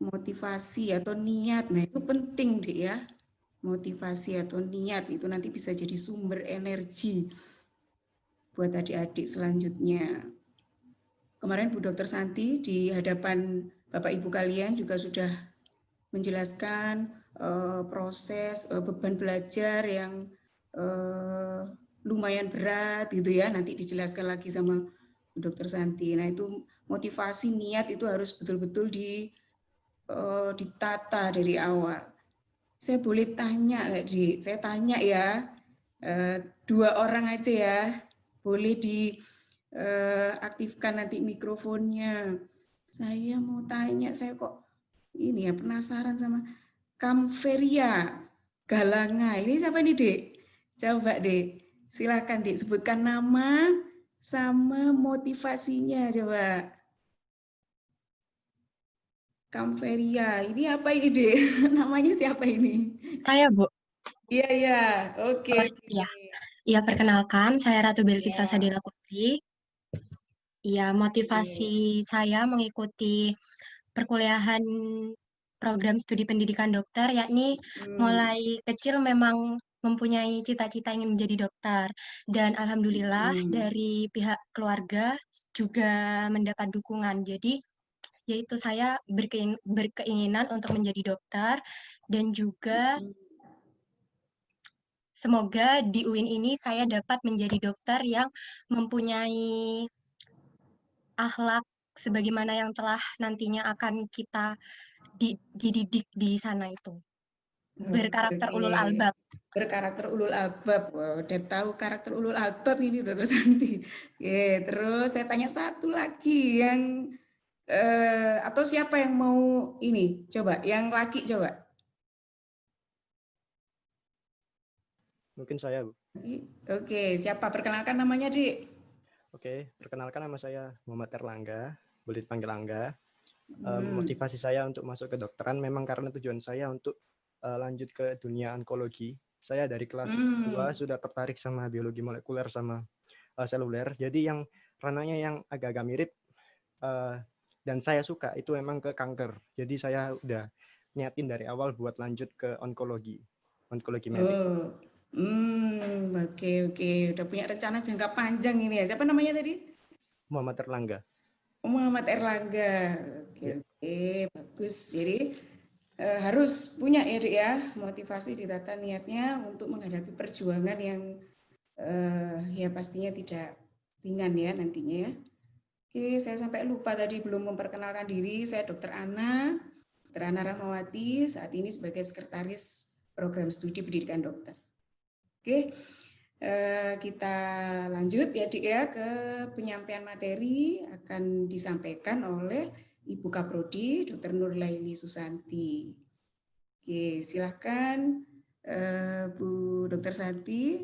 motivasi atau niat. Nah, itu penting deh ya. Motivasi atau niat itu nanti bisa jadi sumber energi buat adik-adik selanjutnya. Kemarin Bu Dr. Santi di hadapan Bapak Ibu kalian juga sudah menjelaskan proses beban belajar yang lumayan berat gitu ya. Nanti dijelaskan lagi sama Bu Dr. Santi. Nah, itu motivasi niat itu harus betul-betul ditata dari awal. Saya boleh tanya, Dik? Saya tanya ya, 2 orang aja ya. Boleh diaktifkan nanti mikrofonnya. Saya mau tanya, saya kok ini ya penasaran sama Kamferia Galanga. Ini siapa nih, Dek? Coba, Dek. Silakan, Dek, sebutkan nama sama motivasinya coba. Kamferia. Ini apa ini, Dek? Namanya siapa ini? Saya, Bu. Iya, iya. Oke, Oh, oke. iya. Iya, perkenalkan, saya Ratu Belkis Ya, Rasadila Putri. Iya, motivasi oke. saya mengikuti perkuliahan program studi pendidikan dokter, yakni Hmm, mulai kecil memang mempunyai cita-cita ingin menjadi dokter. Dan alhamdulillah hmm, dari pihak keluarga juga mendapat dukungan. Jadi, yaitu saya berkeinginan untuk menjadi dokter dan juga hmm. semoga di UIN ini saya dapat menjadi dokter yang mempunyai akhlak sebagaimana yang telah nantinya akan kita dididik di sana itu. Oke, Berkarakter oke. ulul albab. Berkarakter ulul albab. Wow, udah tahu karakter ulul albab ini terus nanti. Oke, terus saya tanya satu lagi yang atau siapa yang mau ini? Coba, yang laki coba. Mungkin saya, Bu. Oke, siapa? Perkenalkan namanya, Dik. Oke, perkenalkan nama saya Muhammad Erlangga, boleh dipanggil Angga. Hmm. Motivasi saya untuk masuk ke kedokteran memang karena tujuan saya untuk lanjut ke dunia onkologi. Saya dari kelas 2 Hmm. sudah tertarik sama biologi molekuler sama seluler. Jadi yang ranahnya yang agak-agak mirip dan saya suka itu memang ke kanker. Jadi saya udah niatin dari awal buat lanjut ke onkologi medik. Oh. Oke, oke. Udah punya rencana jangka panjang ini ya. Siapa namanya tadi? Muhammad Erlangga. Muhammad Erlangga. Oke, Ya. oke, bagus. Jadi harus punya ya, Dik ya, motivasi ditata niatnya untuk menghadapi perjuangan yang ya pastinya tidak ringan ya nantinya ya. Oke, saya sampai lupa tadi belum memperkenalkan diri. Saya Dr. Ana, Dr. Ana Rahmawati, saat ini sebagai sekretaris program studi pendidikan dokter. Oke, kita lanjut ya, Dik ya, ke penyampaian materi akan disampaikan oleh Ibu Kaprodi, Dr. Nurlaili Susanti. Oke, silakan Bu Dr. Santi.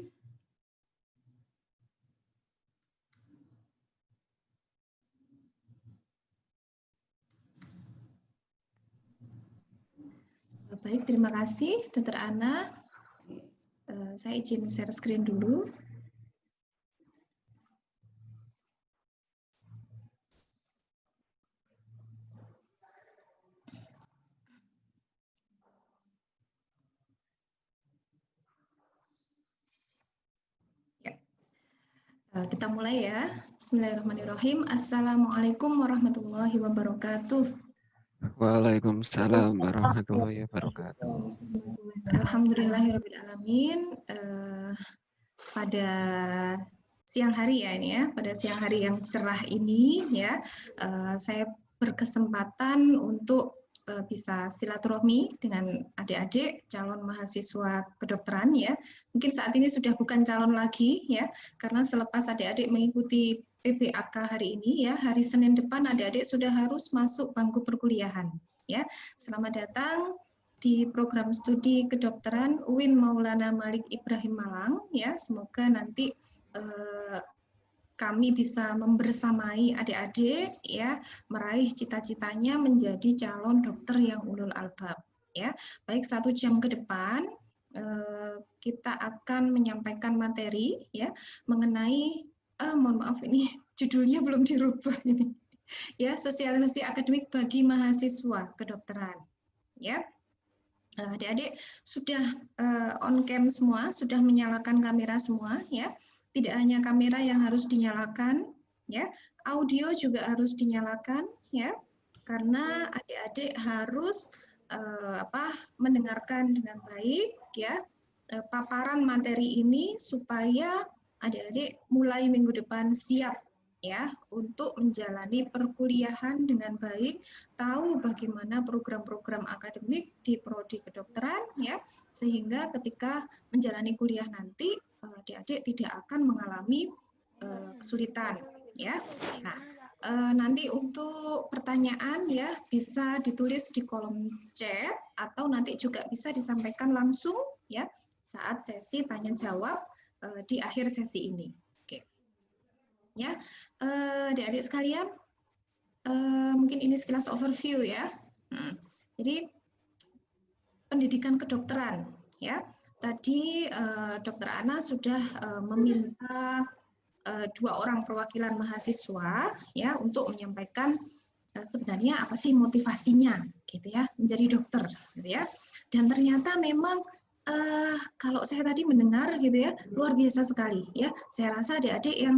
Baik, terima kasih Dr. Ana. Saya izin share screen dulu. Ya. Kita mulai ya. Bismillahirrahmanirrahim. Assalamualaikum warahmatullahi wabarakatuh. Waalaikumsalam warahmatullahi wabarakatuh. Alhamdulillahirrahmanirrahim. Pada siang hari ya ini ya, pada siang hari yang cerah ini ya, saya berkesempatan untuk bisa silaturahmi dengan adik-adik calon mahasiswa kedokteran ya. Mungkin saat ini sudah bukan calon lagi ya, karena selepas adik-adik mengikuti PPAK hari ini ya, hari Senin depan adik-adik sudah harus masuk bangku perkuliahan ya. Selamat datang di program studi kedokteran UIN Maulana Malik Ibrahim Malang ya. Semoga nanti kami bisa membersamai adik-adik ya meraih cita-citanya menjadi calon dokter yang ulul albab ya. Baik, 1 jam ke depan kita akan menyampaikan materi ya mengenai mohon maaf ini judulnya belum dirubah ini. Ya, sosialisasi akademik bagi mahasiswa kedokteran. Ya, adik-adik sudah on cam semua, sudah menyalakan kamera semua, ya. Tidak hanya kamera yang harus dinyalakan, ya, audio juga harus dinyalakan, ya, karena adik-adik harus mendengarkan dengan baik, ya, paparan materi ini supaya adik-adik mulai minggu depan siap, ya, untuk menjalani perkuliahan dengan baik, tahu bagaimana program-program akademik di prodi kedokteran, ya, sehingga ketika menjalani kuliah nanti adik-adik tidak akan mengalami kesulitan, ya. Nah, nanti untuk pertanyaan, ya, bisa ditulis di kolom chat atau nanti juga bisa disampaikan langsung, ya, saat sesi tanya jawab di akhir sesi ini. Oke. Ya, adik-adik sekalian, mungkin ini sekilas overview, ya. Jadi pendidikan kedokteran, ya. Tadi Dr. Ana sudah meminta 2 orang perwakilan mahasiswa, ya, untuk menyampaikan sebenarnya apa sih motivasinya, gitu ya, menjadi dokter, gitu ya. Dan ternyata memang kalau saya tadi mendengar, gitu ya, luar biasa sekali, ya. Saya rasa adik-adik yang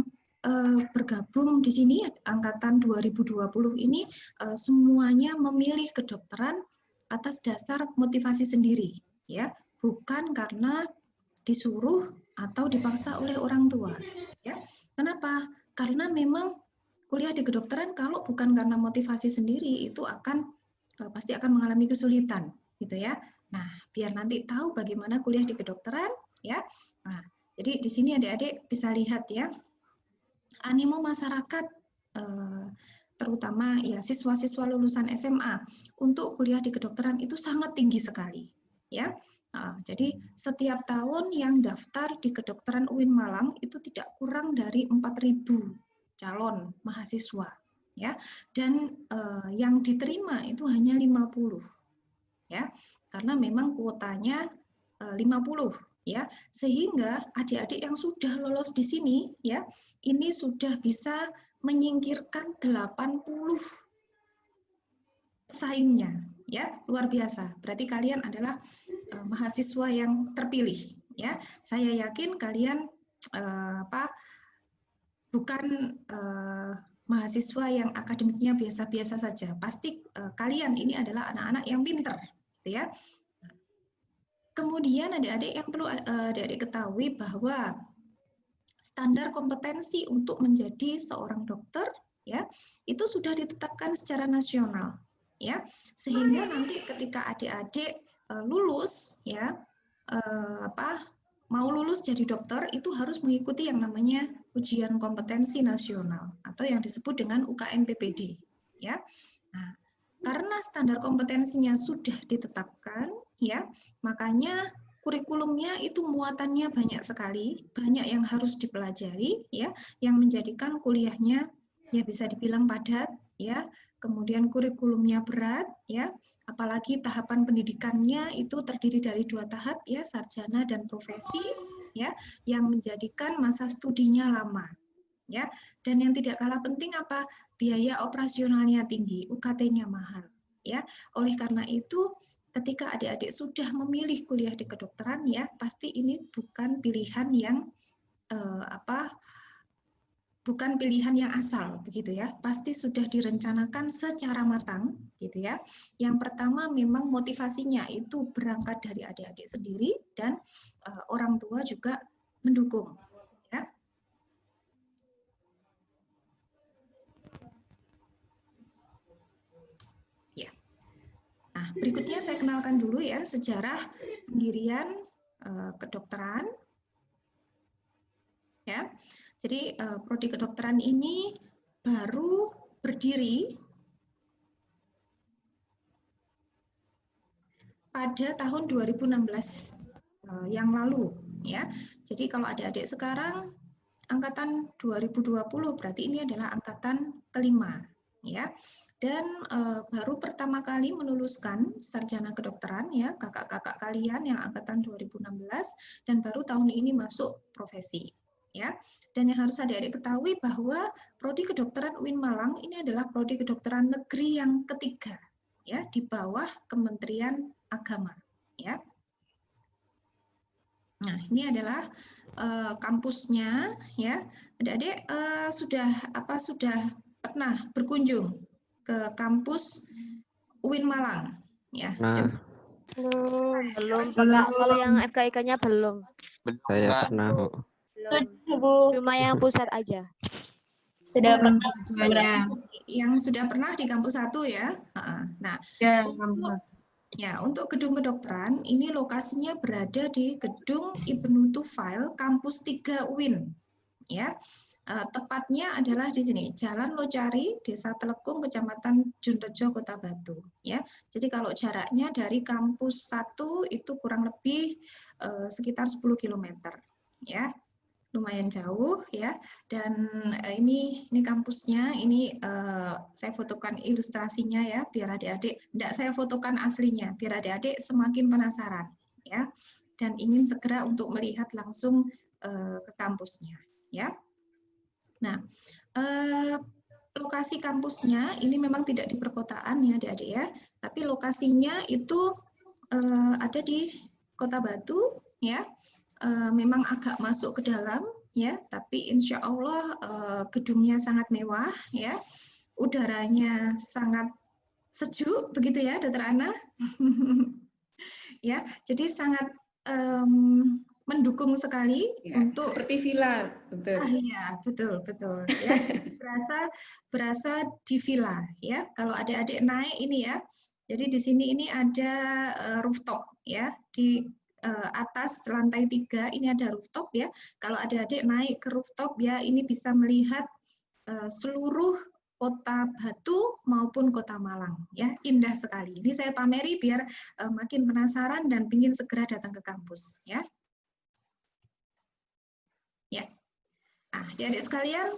bergabung di sini angkatan 2020 ini semuanya memilih kedokteran atas dasar motivasi sendiri, ya, bukan karena disuruh atau dipaksa oleh orang tua, ya. Kenapa? Karena memang kuliah di kedokteran kalau bukan karena motivasi sendiri itu pasti akan mengalami kesulitan, gitu ya. Nah, biar nanti tahu bagaimana kuliah di kedokteran, ya. Nah, jadi di sini adik-adik bisa lihat, ya, animo masyarakat terutama ya siswa-siswa lulusan SMA untuk kuliah di kedokteran itu sangat tinggi sekali, ya. Jadi setiap tahun yang daftar di kedokteran UIN Malang itu tidak kurang dari 4.000 calon mahasiswa, ya. Dan yang diterima itu hanya 50, ya. Karena memang kuotanya 50, ya. Sehingga adik-adik yang sudah lolos di sini, ya, ini sudah bisa menyingkirkan 80 pesaingnya, ya. Luar biasa. Berarti kalian adalah mahasiswa yang terpilih, ya. Saya yakin kalian bukan mahasiswa yang akademiknya biasa-biasa saja. Pasti kalian ini adalah anak-anak yang pinter, gitu ya. Kemudian adik-adik yang perlu adik-adik ketahui bahwa standar kompetensi untuk menjadi seorang dokter, ya, itu sudah ditetapkan secara nasional, ya, sehingga nanti ketika adik-adik lulus, ya, mau lulus jadi dokter itu harus mengikuti yang namanya ujian kompetensi nasional atau yang disebut dengan UKM PPD, ya. Nah, karena standar kompetensinya sudah ditetapkan, ya, makanya kurikulumnya itu muatannya banyak sekali, banyak yang harus dipelajari, ya, yang menjadikan kuliahnya ya bisa dibilang padat, ya. Kemudian kurikulumnya berat, ya, apalagi tahapan pendidikannya itu terdiri dari 2 tahap, ya, sarjana dan profesi, ya, yang menjadikan masa studinya lama, ya. Dan yang tidak kalah penting apa? Biaya operasionalnya tinggi, UKT-nya mahal, ya. Oleh karena itu ketika adik-adik sudah memilih kuliah di kedokteran, ya, pasti ini bukan pilihan yang bukan pilihan yang asal, begitu ya. Pasti sudah direncanakan secara matang, gitu ya. Yang pertama memang motivasinya itu berangkat dari adik-adik sendiri dan orang tua juga mendukung, ya. Nah, berikutnya saya kenalkan dulu, ya, sejarah pendirian kedokteran, ya. Jadi prodi kedokteran ini baru berdiri pada tahun 2016 yang lalu, ya. Jadi kalau adik-adik sekarang angkatan 2020 berarti ini adalah angkatan kelima, ya. Dan baru pertama kali meluluskan sarjana kedokteran, ya, kakak-kakak kalian yang angkatan 2016 dan baru tahun ini masuk profesi, ya. Dan yang harus adik-adik ketahui bahwa prodi kedokteran UIN Malang ini adalah prodi kedokteran negeri yang ketiga, ya, di bawah Kementerian Agama, ya. Nah, ini adalah kampusnya, ya. Adik-adik sudah pernah berkunjung ke kampus UIN Malang, ya. Nah, Belum Bapak. Kalau yang FKIK-nya belum. saya pernah, Bu. Belum. Cuma yang pusat aja. Sudah Oh, pernah. yang sudah pernah di kampus 1 ya. Nah, untuk gedung kedokteran ini lokasinya berada di Gedung Ibnu Tufail Kampus 3 UIN. Ya. Tepatnya adalah di sini, Jalan Locari, Desa Telekung, Kecamatan Junrejo, Kota Batu. Ya, jadi kalau jaraknya dari kampus 1 itu kurang lebih sekitar 10 km. Ya, lumayan jauh ya. Dan ini kampusnya, ini saya fotokan ilustrasinya ya, biar adik-adik, tidak saya fotokan aslinya, biar adik-adik semakin penasaran ya, dan ingin segera untuk melihat langsung ke kampusnya ya. Nah, lokasi kampusnya ini memang tidak di perkotaan ya adik-adik ya, tapi lokasinya itu ada di Kota Batu ya. Memang agak masuk ke dalam ya, tapi insya Allah gedungnya sangat mewah ya, udaranya sangat sejuk begitu ya, Dr. Ana. Ya, jadi sangat mendukung sekali Ya, untuk seperti villa, betul. Iya, betul ya. berasa di villa ya. Kalau adik-adik naik ini ya. Jadi di sini ini ada rooftop ya, di atas lantai 3 ini ada rooftop ya. Kalau adik-adik naik ke rooftop ya, ini bisa melihat seluruh Kota Batu maupun Kota Malang ya, indah sekali. Ini saya pameri biar makin penasaran dan ingin segera datang ke kampus ya. Ya. Nah, adik-adik sekalian,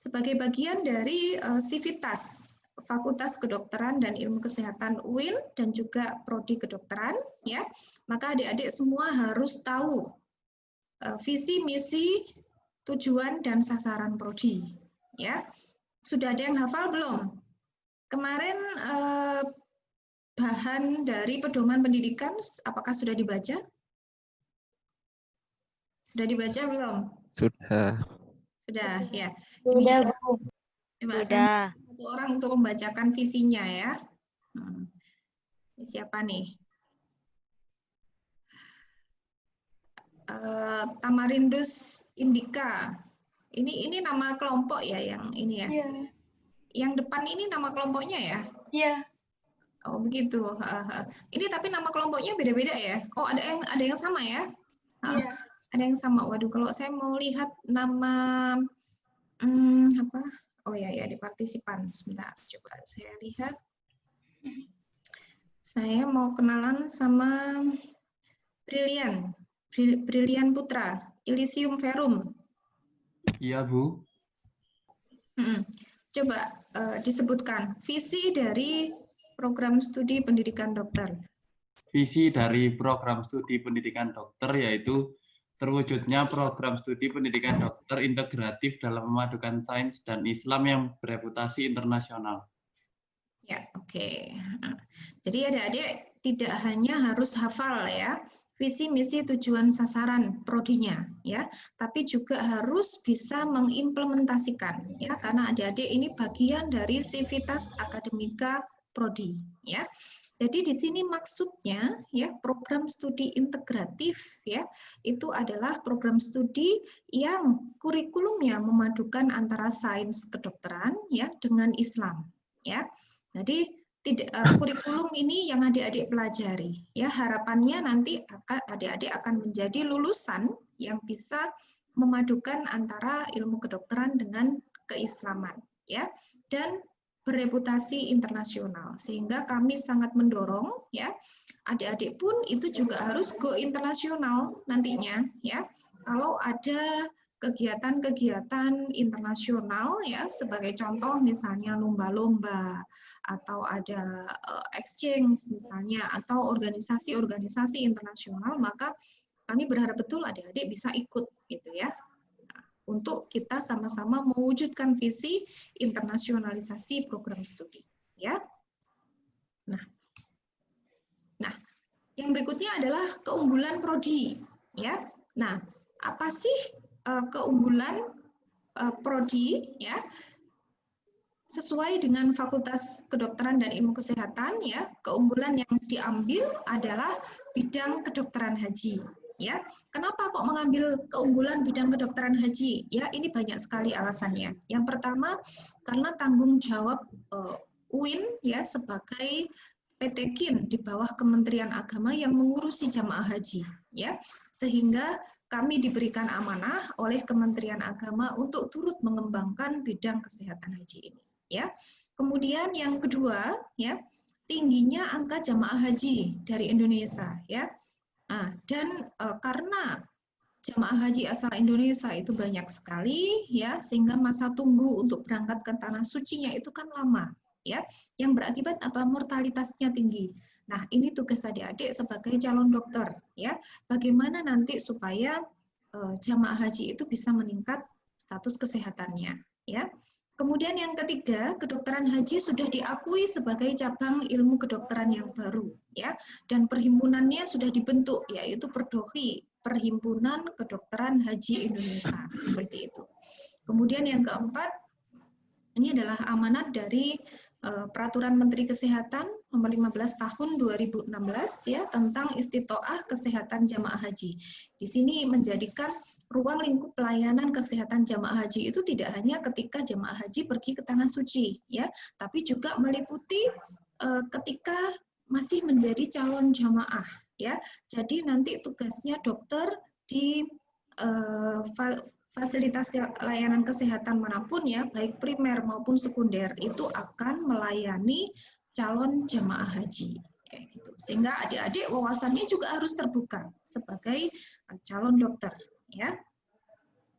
sebagai bagian dari Sivitas Fakultas Kedokteran dan Ilmu Kesehatan UIN dan juga prodi kedokteran ya, maka adik-adik semua harus tahu visi, misi, tujuan dan sasaran prodi ya. Sudah ada yang hafal belum? Kemarin bahan dari pedoman pendidikan apakah sudah dibaca? Sudah dibaca belum? Sudah. Sudah ya. Sudah, Bu. Coba Sudah. satu orang untuk membacakan visinya ya. Ini siapa nih? Tamarindus Indika. Ini nama kelompok ya yang ini ya. Iya. Yang depan ini nama kelompoknya ya? Iya. Oh begitu. Ini tapi nama kelompoknya beda-beda ya? Oh ada yang sama ya? Iya. Ada yang sama. Waduh, kalau saya mau lihat nama apa? Oh ya di partisipan. Sebentar, coba saya lihat. Saya mau kenalan sama Brilian Putra, Elysium Verum. Iya, Bu. Coba disebutkan visi dari program studi pendidikan dokter. Visi dari program studi pendidikan dokter yaitu terwujudnya program studi pendidikan dokter integratif dalam memadukan sains dan Islam yang bereputasi internasional. Ya, oke. Jadi adik-adik tidak hanya harus hafal ya visi, misi, tujuan, sasaran prodinya ya, tapi juga harus bisa mengimplementasikan ya, karena adik-adik ini bagian dari Sivitas Akademika Prodi ya. Jadi di sini maksudnya ya program studi integratif ya itu adalah program studi yang kurikulumnya memadukan antara sains kedokteran ya dengan Islam ya. Jadi kurikulum ini yang adik-adik pelajari ya, harapannya nanti adik-adik akan menjadi lulusan yang bisa memadukan antara ilmu kedokteran dengan keislaman ya, dan bereputasi internasional, sehingga kami sangat mendorong ya adik-adik pun itu juga harus go internasional nantinya ya. Kalau ada kegiatan-kegiatan internasional ya, sebagai contoh misalnya lomba-lomba atau ada exchange misalnya atau organisasi-organisasi internasional, maka kami berharap betul adik-adik bisa ikut gitu ya. Untuk kita sama-sama mewujudkan visi internasionalisasi program studi ya. Nah, yang berikutnya adalah keunggulan prodi ya. Nah, apa sih keunggulan prodi ya? Sesuai dengan Fakultas Kedokteran dan Ilmu Kesehatan ya, keunggulan yang diambil adalah bidang kedokteran haji ya. Kenapa kok mengambil keunggulan bidang kedokteran haji? Ya, ini banyak sekali alasannya. Yang pertama, karena tanggung jawab UIN ya sebagai PT KIN di bawah Kementerian Agama yang mengurusi jamaah haji ya, sehingga kami diberikan amanah oleh Kementerian Agama untuk turut mengembangkan bidang kesehatan haji ini ya. Kemudian yang kedua ya, tingginya angka jamaah haji dari Indonesia ya. Dan karena jamaah haji asal Indonesia itu banyak sekali ya, sehingga masa tunggu untuk berangkat ke tanah sucinya itu kan lama ya, yang berakibat apa? Mortalitasnya tinggi. Nah, ini tugas adik-adik sebagai calon dokter ya, bagaimana nanti supaya jamaah haji itu bisa meningkat status kesehatannya ya. Kemudian yang ketiga, kedokteran haji sudah diakui sebagai cabang ilmu kedokteran yang baru ya, dan perhimpunannya sudah dibentuk, yaitu Perdohi, Perhimpunan Kedokteran Haji Indonesia, seperti itu. Kemudian yang keempat, ini adalah amanat dari Peraturan Menteri Kesehatan nomor 15 tahun 2016 ya, tentang istitoah kesehatan jamaah haji. Di sini menjadikan ruang lingkup pelayanan kesehatan jamaah haji itu tidak hanya ketika jamaah haji pergi ke tanah suci ya, tapi juga meliputi ketika masih menjadi calon jamaah ya. Jadi nanti tugasnya dokter di fasilitas layanan kesehatan manapun ya, baik primer maupun sekunder, itu akan melayani calon jamaah haji kayak gitu. Sehingga adik-adik wawasannya juga harus terbuka sebagai calon dokter ya.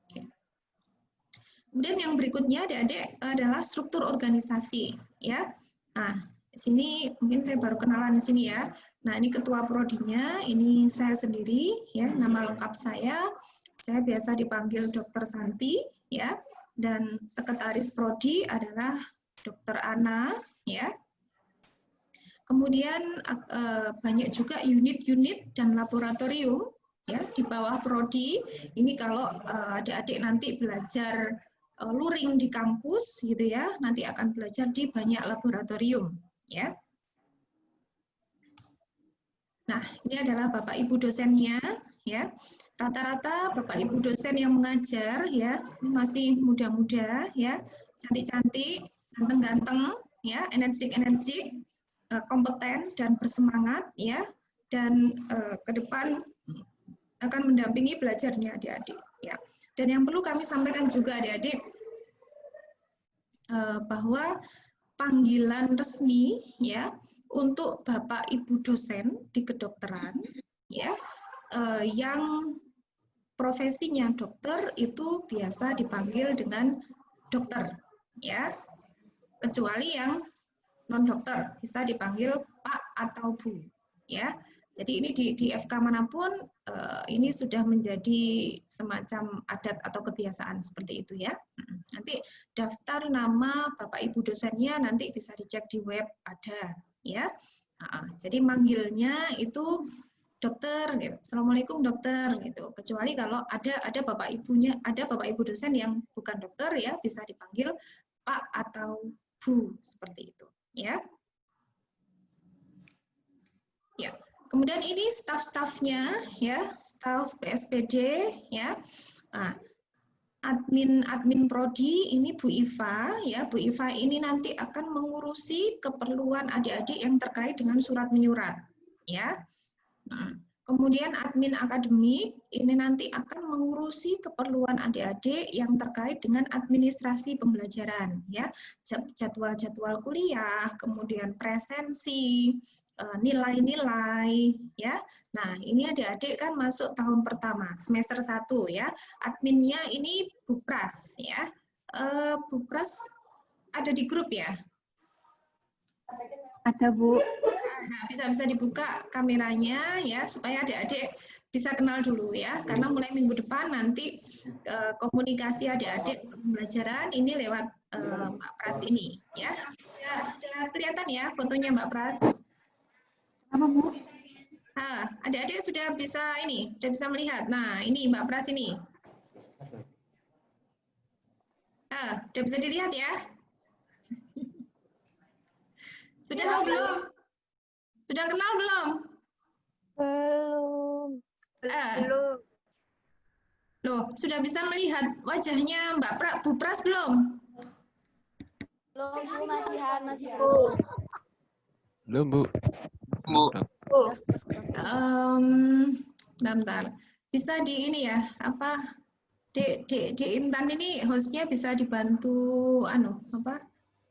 Oke. Kemudian yang berikutnya adik-adik adalah struktur organisasi ya. Nah, di sini mungkin saya baru kenalan di sini ya. Nah, ini ketua prodinya, ini saya sendiri ya, nama lengkap saya biasa dipanggil Dr. Santi ya, dan sekretaris prodi adalah Dr. Ana ya. Kemudian banyak juga unit-unit dan laboratorium ya di bawah prodi. Ini kalau adik-adik nanti belajar luring di kampus gitu ya, nanti akan belajar di banyak laboratorium ya. Nah, ini adalah Bapak Ibu dosennya ya. Rata-rata Bapak Ibu dosen yang mengajar ya, ini masih muda-muda ya, cantik-cantik, ganteng-ganteng ya, energik-energik, kompeten dan bersemangat ya, dan ke depan akan mendampingi belajarnya adik-adik ya. Dan yang perlu kami sampaikan juga adik-adik bahwa panggilan resmi ya untuk Bapak Ibu dosen di kedokteran ya, yang profesinya dokter itu biasa dipanggil dengan dokter ya, kecuali yang non dokter bisa dipanggil Pak atau Bu ya. Jadi ini di FK manapun ini sudah menjadi semacam adat atau kebiasaan seperti itu ya. Nanti daftar nama Bapak Ibu dosennya nanti bisa dicek di web ada ya. Jadi manggilnya itu dokter gitu. Assalamualaikum dokter gitu. Kecuali kalau ada Bapak Ibunya, ada Bapak Ibu dosen yang bukan dokter ya, bisa dipanggil Pak atau Bu seperti itu ya. Ya. Kemudian ini staf-stafnya ya, staf PSPD ya. Admin prodi ini Bu Iva ya. Bu Iva ini nanti akan mengurusi keperluan adik-adik yang terkait dengan surat menyurat ya. Kemudian admin akademik ini nanti akan mengurusi keperluan adik-adik yang terkait dengan administrasi pembelajaran ya, jadwal-jadwal kuliah, kemudian presensi, nilai-nilai ya. Nah, ini adik-adik kan masuk tahun pertama, semester 1 ya. Adminnya ini Bu Pras ya. Bu Pras ada di grup ya? Ada, Bu. Nah, bisa dibuka kameranya ya supaya adik-adik bisa kenal dulu ya. Karena mulai minggu depan nanti komunikasi adik-adik pembelajaran ini lewat Mbak Pras ini ya. Sudah kelihatan ya fotonya Mbak Pras? Apa, Bu? Adik-adik sudah bisa melihat. Nah, ini Mbak Pras ini. Sudah bisa dilihat ya? Sudah belum? Sudah kenal belum? Belum. Belum. Loh, sudah bisa melihat wajahnya Bu Pras belum? Belum, Bu, masih Bu. Belum, Bu. Bentar. Bisa di ini ya, apa? Di Intan ini hostnya bisa dibantu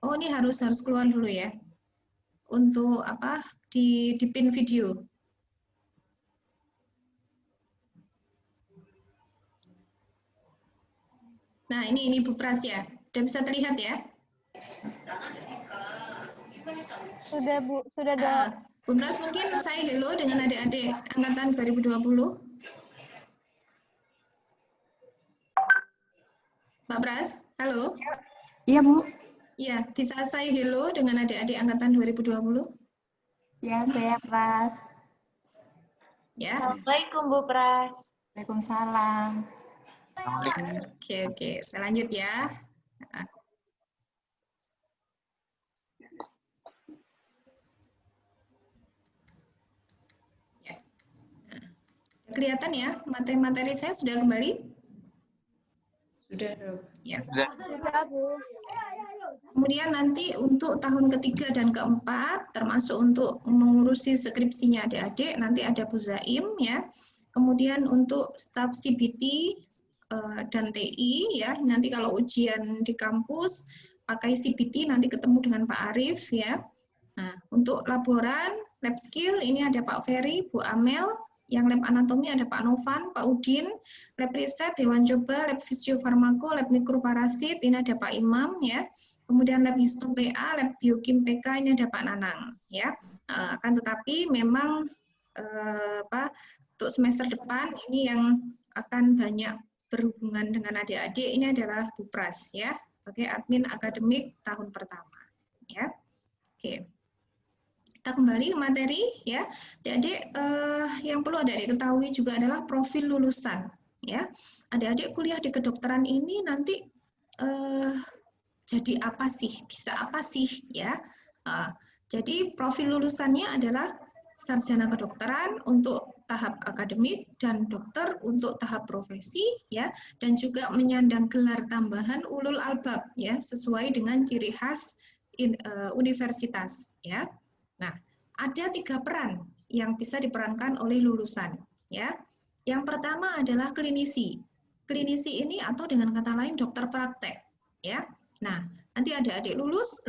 Oh, ini harus keluar dulu ya. Untuk apa? Di pin video. Nah, ini Bu Pras ya. Sudah bisa terlihat ya? Sudah, Bu. Sudah, Dok. Bu Pras, mungkin saya hello dengan adik-adik angkatan 2020. Mbak Pras, halo? Iya, Bu. Iya, bisa saya hello dengan adik-adik angkatan 2020? Ya, saya Pras. Ya. Assalamualaikum, Bu Pras. Waalaikumsalam. Oke, saya lanjut ya. Kelihatan ya, materi saya sudah kembali? Sudah, Dok. Ya. Sudah, Bu. Kemudian nanti untuk tahun ketiga dan keempat, termasuk untuk mengurusi skripsinya adik-adik, nanti ada Bu Zaim ya. Kemudian untuk staf CBT dan TI ya, nanti kalau ujian di kampus pakai CBT nanti ketemu dengan Pak Arif ya. Nah, untuk laboran, lab skill ini ada Pak Ferry, Bu Amel. Yang lab anatomi ada Pak Novan, Pak Udin, lab riset, Dewan Coba, lab fisiofarmako, lab mikroparasit, ini ada Pak Imam ya. Kemudian lab histo PA, lab biokim PK, ini ada Pak Nanang ya. Akan tetapi memang untuk semester depan ini yang akan banyak berhubungan dengan adik-adik ini adalah Bu Pras ya, sebagai admin akademik tahun pertama ya. Oke. Kita kembali ke materi ya. Adik-adik yang perlu adik-adik ketahui juga adalah profil lulusan ya. Adik-adik kuliah di kedokteran ini nanti jadi apa sih? Bisa apa sih ya? Jadi profil lulusannya adalah sarjana kedokteran untuk tahap akademik dan dokter untuk tahap profesi ya, dan juga menyandang gelar tambahan ulul albab ya, sesuai dengan ciri khas universitas ya. Nah, ada 3 peran yang bisa diperankan oleh lulusan ya. Yang pertama adalah klinisi. Klinisi ini atau dengan kata lain dokter praktek ya. Nah, nanti adik-adik lulus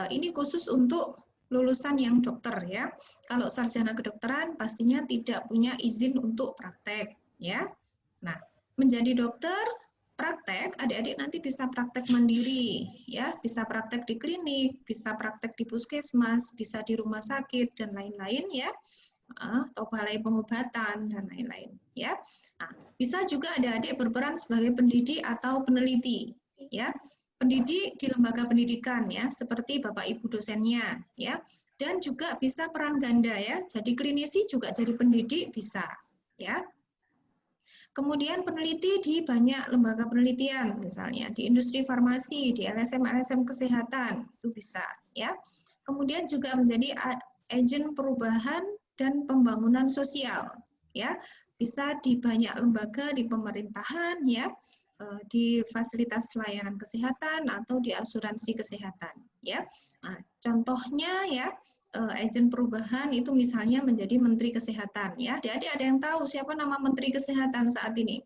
ini khusus untuk lulusan yang dokter ya. Kalau sarjana kedokteran pastinya tidak punya izin untuk praktek ya. Nah, menjadi dokter praktek, adik-adik nanti bisa praktek mandiri ya, bisa praktek di klinik, bisa praktek di puskesmas, bisa di rumah sakit dan lain-lain ya, atau balai pengobatan dan lain-lain ya. Nah, bisa juga adik-adik berperan sebagai pendidik atau peneliti ya. Pendidik di lembaga pendidikan ya, seperti Bapak Ibu dosennya ya, dan juga bisa peran ganda ya, jadi klinisi juga jadi pendidik bisa ya. Kemudian peneliti di banyak lembaga penelitian, misalnya di industri farmasi, di LSM kesehatan itu bisa ya. Kemudian juga menjadi agen perubahan dan pembangunan sosial ya, bisa di banyak lembaga di pemerintahan ya, di fasilitas layanan kesehatan atau di asuransi kesehatan ya. Nah, contohnya ya, agen perubahan itu misalnya menjadi Menteri Kesehatan ya. Adik-adik ada yang tahu siapa nama Menteri Kesehatan saat ini?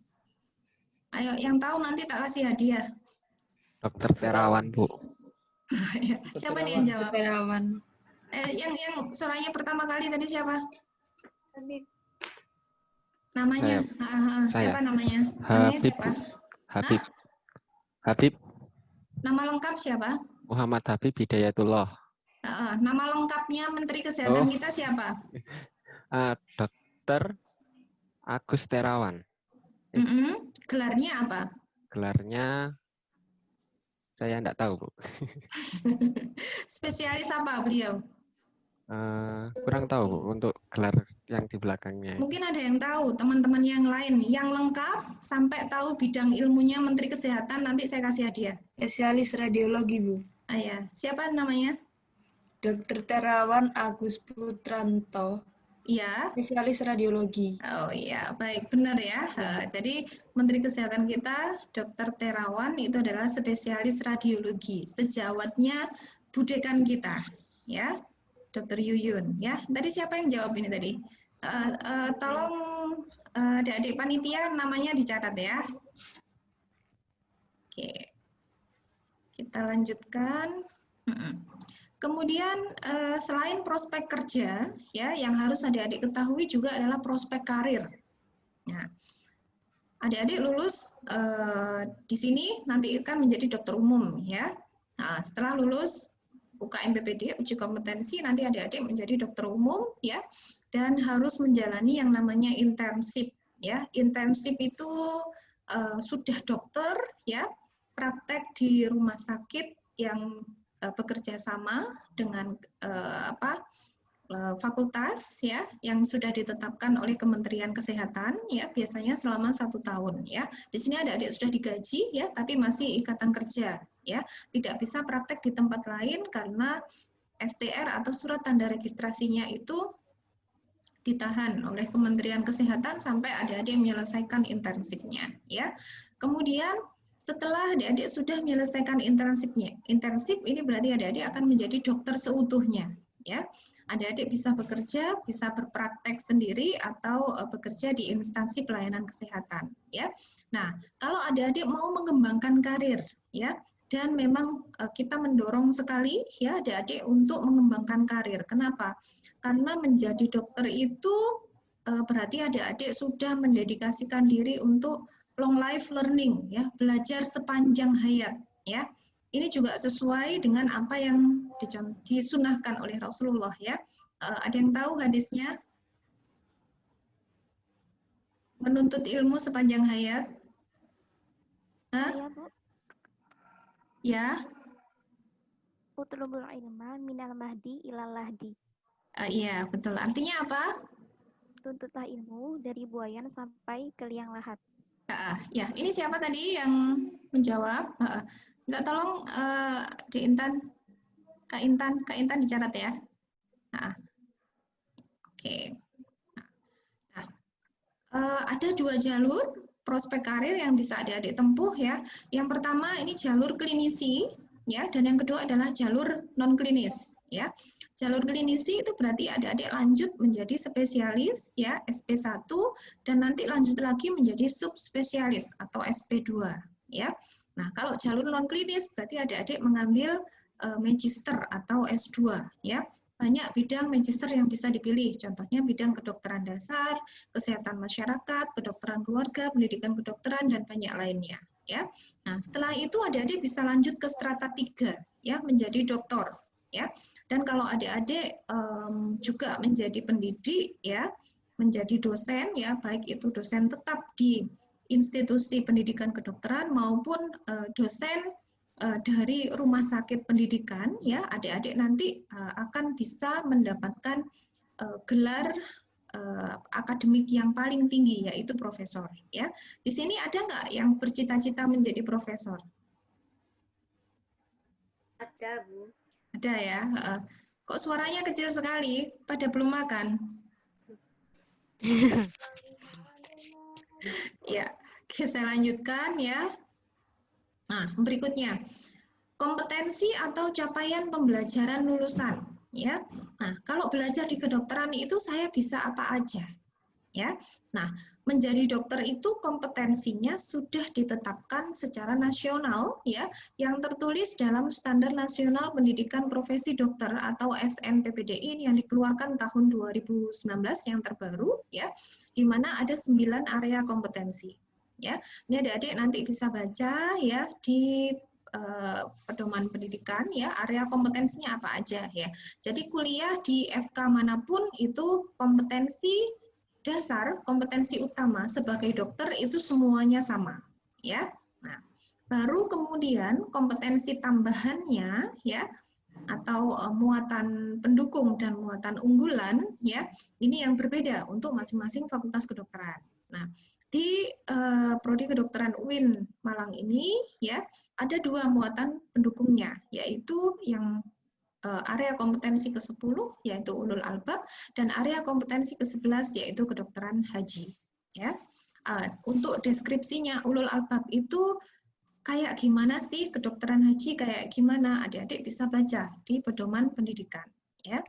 Ayo, yang tahu nanti tak kasih hadiah. Dokter Terawan, Bu. Siapa nih yang jawab? Terawan. Yang suaranya pertama kali tadi siapa? Namanya? Saya. Siapa namanya? Namanya Habib. siapa? Habib. Habib Nama lengkap siapa? Muhammad Habib Hidayatullah. Nama lengkapnya Menteri Kesehatan Oh. kita siapa? Dr. Agus Terawan. Gelarnya apa? Gelarnya saya enggak tahu, Bu. Spesialis apa beliau? Kurang tahu, Bu, untuk gelar yang di belakangnya. Mungkin ada yang tahu, teman-teman yang lain. Yang lengkap sampai tahu bidang ilmunya Menteri Kesehatan, nanti saya kasih hadiah. Spesialis radiologi, Bu. Ya. Siapa namanya? Dr. Terawan Agus Putranto. Ya. Spesialis radiologi. Oh iya, baik, benar ya. Jadi Menteri Kesehatan kita, Dr. Terawan, itu adalah spesialis radiologi. Sejawatnya budekan kita, ya, Dr. Yuyun. Ya, tadi siapa yang jawab ini tadi? Tolong adik-adik panitia namanya dicatat ya. Oke, kita lanjutkan. Kemudian selain prospek kerja, ya, yang harus adik-adik ketahui juga adalah prospek karir. Nah, adik-adik lulus di sini nanti kan menjadi dokter umum, ya. Nah, setelah lulus UKM PPD, uji kompetensi, nanti adik-adik menjadi dokter umum, ya, dan harus menjalani yang namanya internship, ya. Internship itu sudah dokter, ya, praktek di rumah sakit yang bekerja sama dengan fakultas, ya, yang sudah ditetapkan oleh Kementerian Kesehatan, ya, biasanya selama 1 tahun, ya. Di sini adik-adik sudah digaji, ya, tapi masih ikatan kerja, ya, tidak bisa praktek di tempat lain karena STR atau surat tanda registrasinya itu ditahan oleh Kementerian Kesehatan sampai adik-adik menyelesaikan internship-nya, ya. Kemudian setelah adik-adik sudah menyelesaikan internship-nya, internship ini berarti adik-adik akan menjadi dokter seutuhnya, ya. Adik-adik bisa bekerja, bisa berpraktek sendiri atau bekerja di instansi pelayanan kesehatan, ya. Nah, kalau adik-adik mau mengembangkan karir, ya, dan memang kita mendorong sekali, ya, adik-adik untuk mengembangkan karir. Kenapa? Karena menjadi dokter itu berarti adik-adik sudah mendedikasikan diri untuk long life learning, ya, belajar sepanjang hayat, ya. Ini juga sesuai dengan apa yang disunahkan oleh Rasulullah, ya. Ada yang tahu hadisnya? Menuntut ilmu sepanjang hayat. Iya, Bu. Ya. Utlubul ilma minal mahdi ilal lahdi. Iya, betul. Artinya apa? Tuntutlah ilmu dari buayan sampai ke liang lahat. Ya, ini siapa tadi yang menjawab? Minta tolong di Intan, Kak Intan dicatat ya. Oke. Nah, ada 2 jalur prospek karir yang bisa adik-adik tempuh, ya. Yang pertama ini jalur klinisi, ya, dan yang kedua adalah jalur non klinis, ya. Jalur klinisi itu berarti adik-adik lanjut menjadi spesialis, ya, SP1, dan nanti lanjut lagi menjadi subspesialis atau SP2, ya. Nah, kalau jalur non klinis berarti adik-adik mengambil magister atau S2, ya. Banyak bidang magister yang bisa dipilih, contohnya bidang kedokteran dasar, kesehatan masyarakat, kedokteran keluarga, pendidikan kedokteran, dan banyak lainnya, ya. Nah, setelah itu adik-adik bisa lanjut ke strata 3, ya, menjadi doktor, ya. Dan kalau adik-adik juga menjadi pendidik, ya, menjadi dosen, ya, baik itu dosen tetap di institusi pendidikan kedokteran maupun dosen dari rumah sakit pendidikan, ya, adik-adik nanti akan bisa mendapatkan gelar akademik yang paling tinggi, yaitu profesor, ya. Di sini ada nggak yang bercita-cita menjadi profesor? Ada, Bu. Ada ya. Kok suaranya kecil sekali? Pada belum makan? Ya, oke, saya lanjutkan ya. Nah, berikutnya kompetensi atau capaian pembelajaran lulusan, ya. Nah, kalau belajar di kedokteran itu saya bisa apa aja? Ya. Nah, menjadi dokter itu kompetensinya sudah ditetapkan secara nasional ya, yang tertulis dalam Standar Nasional Pendidikan Profesi Dokter atau SNPPDI yang dikeluarkan tahun 2019 yang terbaru ya, di mana ada 9 area kompetensi. Ya, ini adik-adik nanti bisa baca ya di pedoman pendidikan ya, area kompetensinya apa aja ya. Jadi kuliah di FK manapun itu kompetensi dasar, kompetensi utama sebagai dokter itu semuanya sama, ya. Nah, baru kemudian kompetensi tambahannya, ya, atau muatan pendukung dan muatan unggulan, ya, ini yang berbeda untuk masing-masing fakultas kedokteran. Nah, di prodi kedokteran UIN Malang ini, ya, ada 2 muatan pendukungnya, yaitu yang area kompetensi ke-10 yaitu ulul albab dan area kompetensi ke-11 yaitu kedokteran haji ya. Untuk deskripsinya ulul albab itu kayak gimana sih, kedokteran haji kayak gimana, adik-adik bisa baca di pedoman pendidikan ya.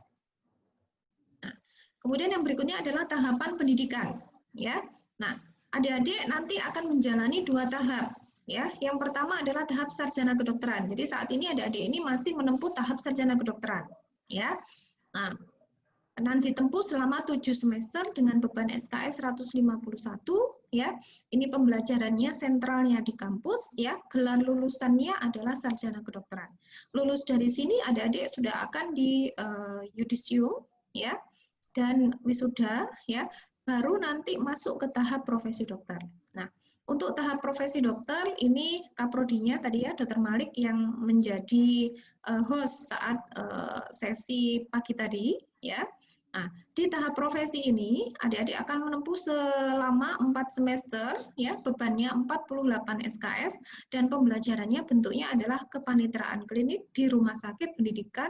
Nah, kemudian yang berikutnya adalah tahapan pendidikan ya. Nah, adik-adik nanti akan menjalani 2 tahap. Ya, yang pertama adalah tahap sarjana kedokteran. Jadi saat ini adik-adik ini masih menempuh tahap sarjana kedokteran. Ya, nah, nanti tempuh selama 7 semester dengan beban SKS 151. Ya, ini pembelajarannya sentralnya di kampus. Ya, gelar lulusannya adalah sarjana kedokteran. Lulus dari sini adik-adik sudah akan di yudisium, ya, dan wisuda, ya, baru nanti masuk ke tahap profesi dokter. Nah, untuk tahap profesi dokter, ini kaprodinya tadi ya, Dr. Malik yang menjadi host saat sesi pagi tadi, ya. Nah, di tahap profesi ini, adik-adik akan menempuh selama 4 semester, ya, bebannya 48 SKS, dan pembelajarannya bentuknya adalah kepanitraan klinik di rumah sakit pendidikan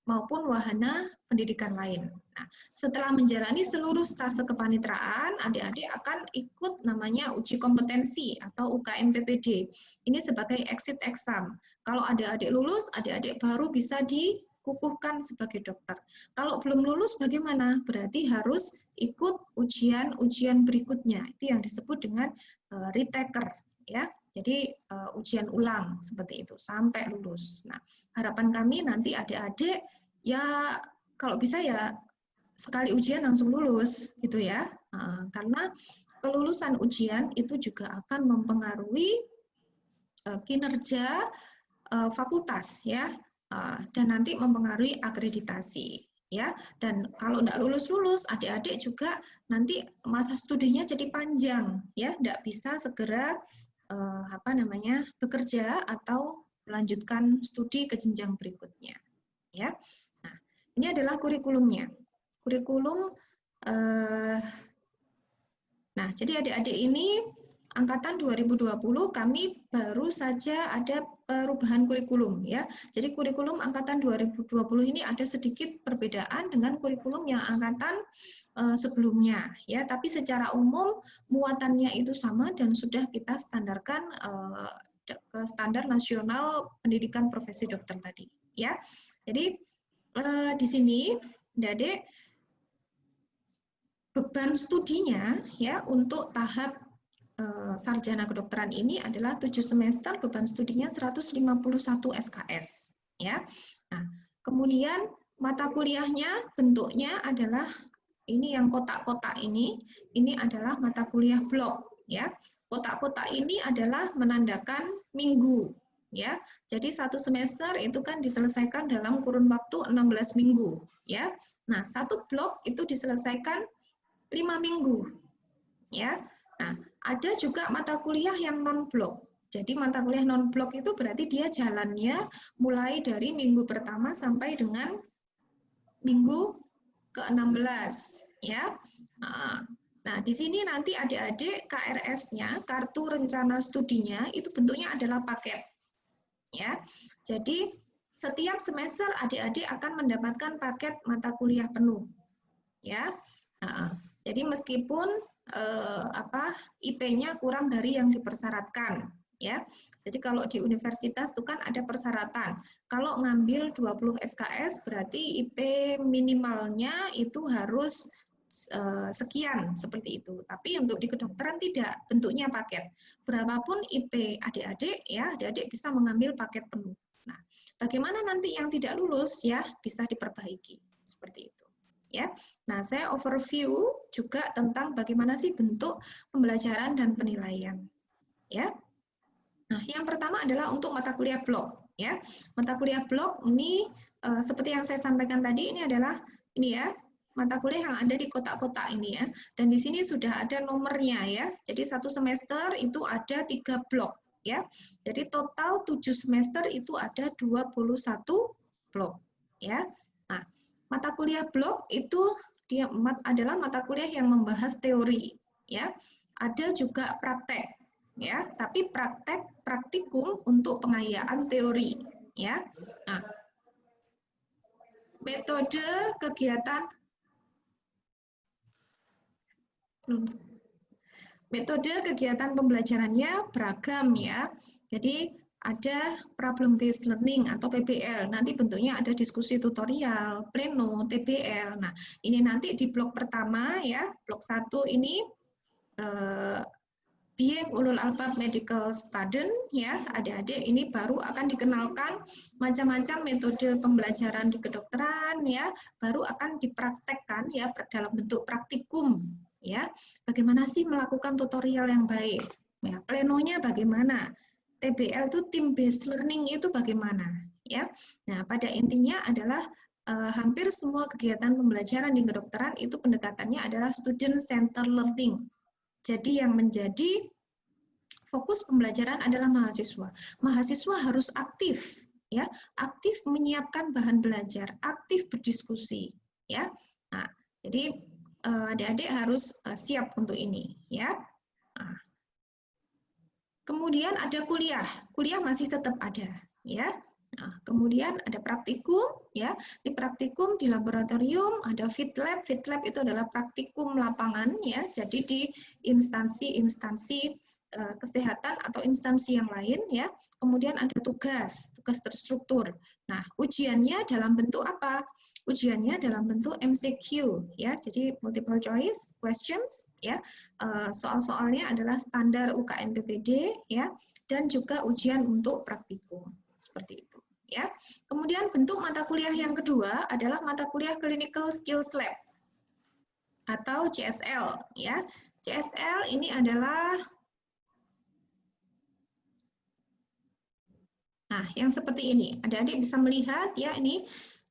maupun wahana pendidikan lain. Nah, setelah menjalani seluruh stase kepanitraan, adik-adik akan ikut namanya uji kompetensi atau UKM-PPD. Ini sebagai exit exam. Kalau adik-adik lulus, adik-adik baru bisa dikukuhkan sebagai dokter. Kalau belum lulus bagaimana? Berarti harus ikut ujian-ujian berikutnya. Itu yang disebut dengan retaker, ya. Jadi ujian ulang seperti itu sampai lulus. Nah, harapan kami nanti adik-adik ya kalau bisa ya sekali ujian langsung lulus gitu ya. Karena kelulusan ujian itu juga akan mempengaruhi kinerja fakultas ya, dan nanti mempengaruhi akreditasi ya. Dan kalau tidak lulus adik-adik juga nanti masa studinya jadi panjang ya, tidak bisa segera bekerja atau melanjutkan studi ke jenjang berikutnya ya. Nah, ini adalah kurikulumnya. Kurikulum nah, jadi adik-adik ini angkatan 2020 kami baru saja ada perubahan kurikulum ya. Jadi kurikulum angkatan 2020 ini ada sedikit perbedaan dengan kurikulum yang angkatan sebelumnya ya, tapi secara umum muatannya itu sama dan sudah kita standarkan ke standar nasional pendidikan profesi dokter tadi ya. Jadi di sini adik-adik beban studinya ya untuk tahap sarjana kedokteran ini adalah 7 semester, beban studinya 151 SKS ya. Nah, kemudian mata kuliahnya bentuknya adalah ini yang kotak-kotak ini adalah mata kuliah blok ya. Kotak-kotak ini adalah menandakan minggu ya. Jadi 1 semester itu kan diselesaikan dalam kurun waktu 16 minggu ya. Nah, 1 blok itu diselesaikan 5 minggu ya. Nah, ada juga mata kuliah yang non blok. Jadi mata kuliah non blok itu berarti dia jalannya mulai dari minggu pertama sampai dengan minggu ke-16 ya. Nah, di sini nanti adik-adik KRS-nya, kartu rencana studinya itu bentuknya adalah paket. Ya. Jadi setiap semester adik-adik akan mendapatkan paket mata kuliah penuh. Ya. Jadi meskipun IP-nya kurang dari yang dipersyaratkan, ya. Jadi kalau di universitas itu kan ada persyaratan. Kalau ngambil 20 SKS berarti IP minimalnya itu harus sekian seperti itu. Tapi untuk di kedokteran tidak, bentuknya paket. Berapapun IP adik-adik ya, adik-adik bisa mengambil paket penuh. Nah, bagaimana nanti yang tidak lulus ya bisa diperbaiki seperti itu. Ya, nah saya overview juga tentang bagaimana sih bentuk pembelajaran dan penilaian. Ya, nah yang pertama adalah untuk mata kuliah blok. Ya, mata kuliah blok ini seperti yang saya sampaikan tadi ini adalah ini ya mata kuliah yang ada di kotak-kotak ini ya. Dan di sini sudah ada nomornya ya. Jadi satu semester itu ada 3 blok ya. Jadi total 7 semester itu ada 21 blok ya. Nah, mata kuliah blok itu dia adalah mata kuliah yang membahas teori ya. Ada juga praktek ya, tapi praktikum untuk pengayaan teori ya. Nah, metode kegiatan pembelajarannya beragam ya. Jadi ada problem based learning atau PBL. Nanti bentuknya ada diskusi tutorial, pleno, TBL. Nah, ini nanti di blok pertama ya, blok 1 ini being ulul albab medical student ya, adik-adik ini baru akan dikenalkan macam-macam metode pembelajaran di kedokteran ya, baru akan dipraktekkan ya dalam bentuk praktikum ya. Bagaimana sih melakukan tutorial yang baik? Ya, plenonya bagaimana? TBL itu team based learning itu bagaimana ya. Nah, pada intinya adalah hampir semua kegiatan pembelajaran di kedokteran itu pendekatannya adalah student center learning. Jadi yang menjadi fokus pembelajaran adalah mahasiswa. Mahasiswa harus aktif ya, aktif menyiapkan bahan belajar, aktif berdiskusi ya. Nah, jadi adik-adik harus siap untuk ini ya. Nah, kemudian ada kuliah masih tetap ada, ya. Nah, kemudian ada praktikum, ya. Di praktikum di laboratorium ada fit lab itu adalah praktikum lapangan, ya. Jadi di instansi kesehatan atau instansi yang lain, ya. Kemudian ada tugas terstruktur. Nah, ujiannya dalam bentuk apa? Ujiannya dalam bentuk MCQ, ya. Jadi multiple choice questions, ya. Soal-soalnya adalah standar UKM PPD, ya, dan juga ujian untuk praktikum seperti itu, ya. Kemudian bentuk mata kuliah yang kedua adalah mata kuliah Clinical Skills Lab atau CSL, ya. CSL ini adalah yang seperti ini. Adik-adik bisa melihat ya, ini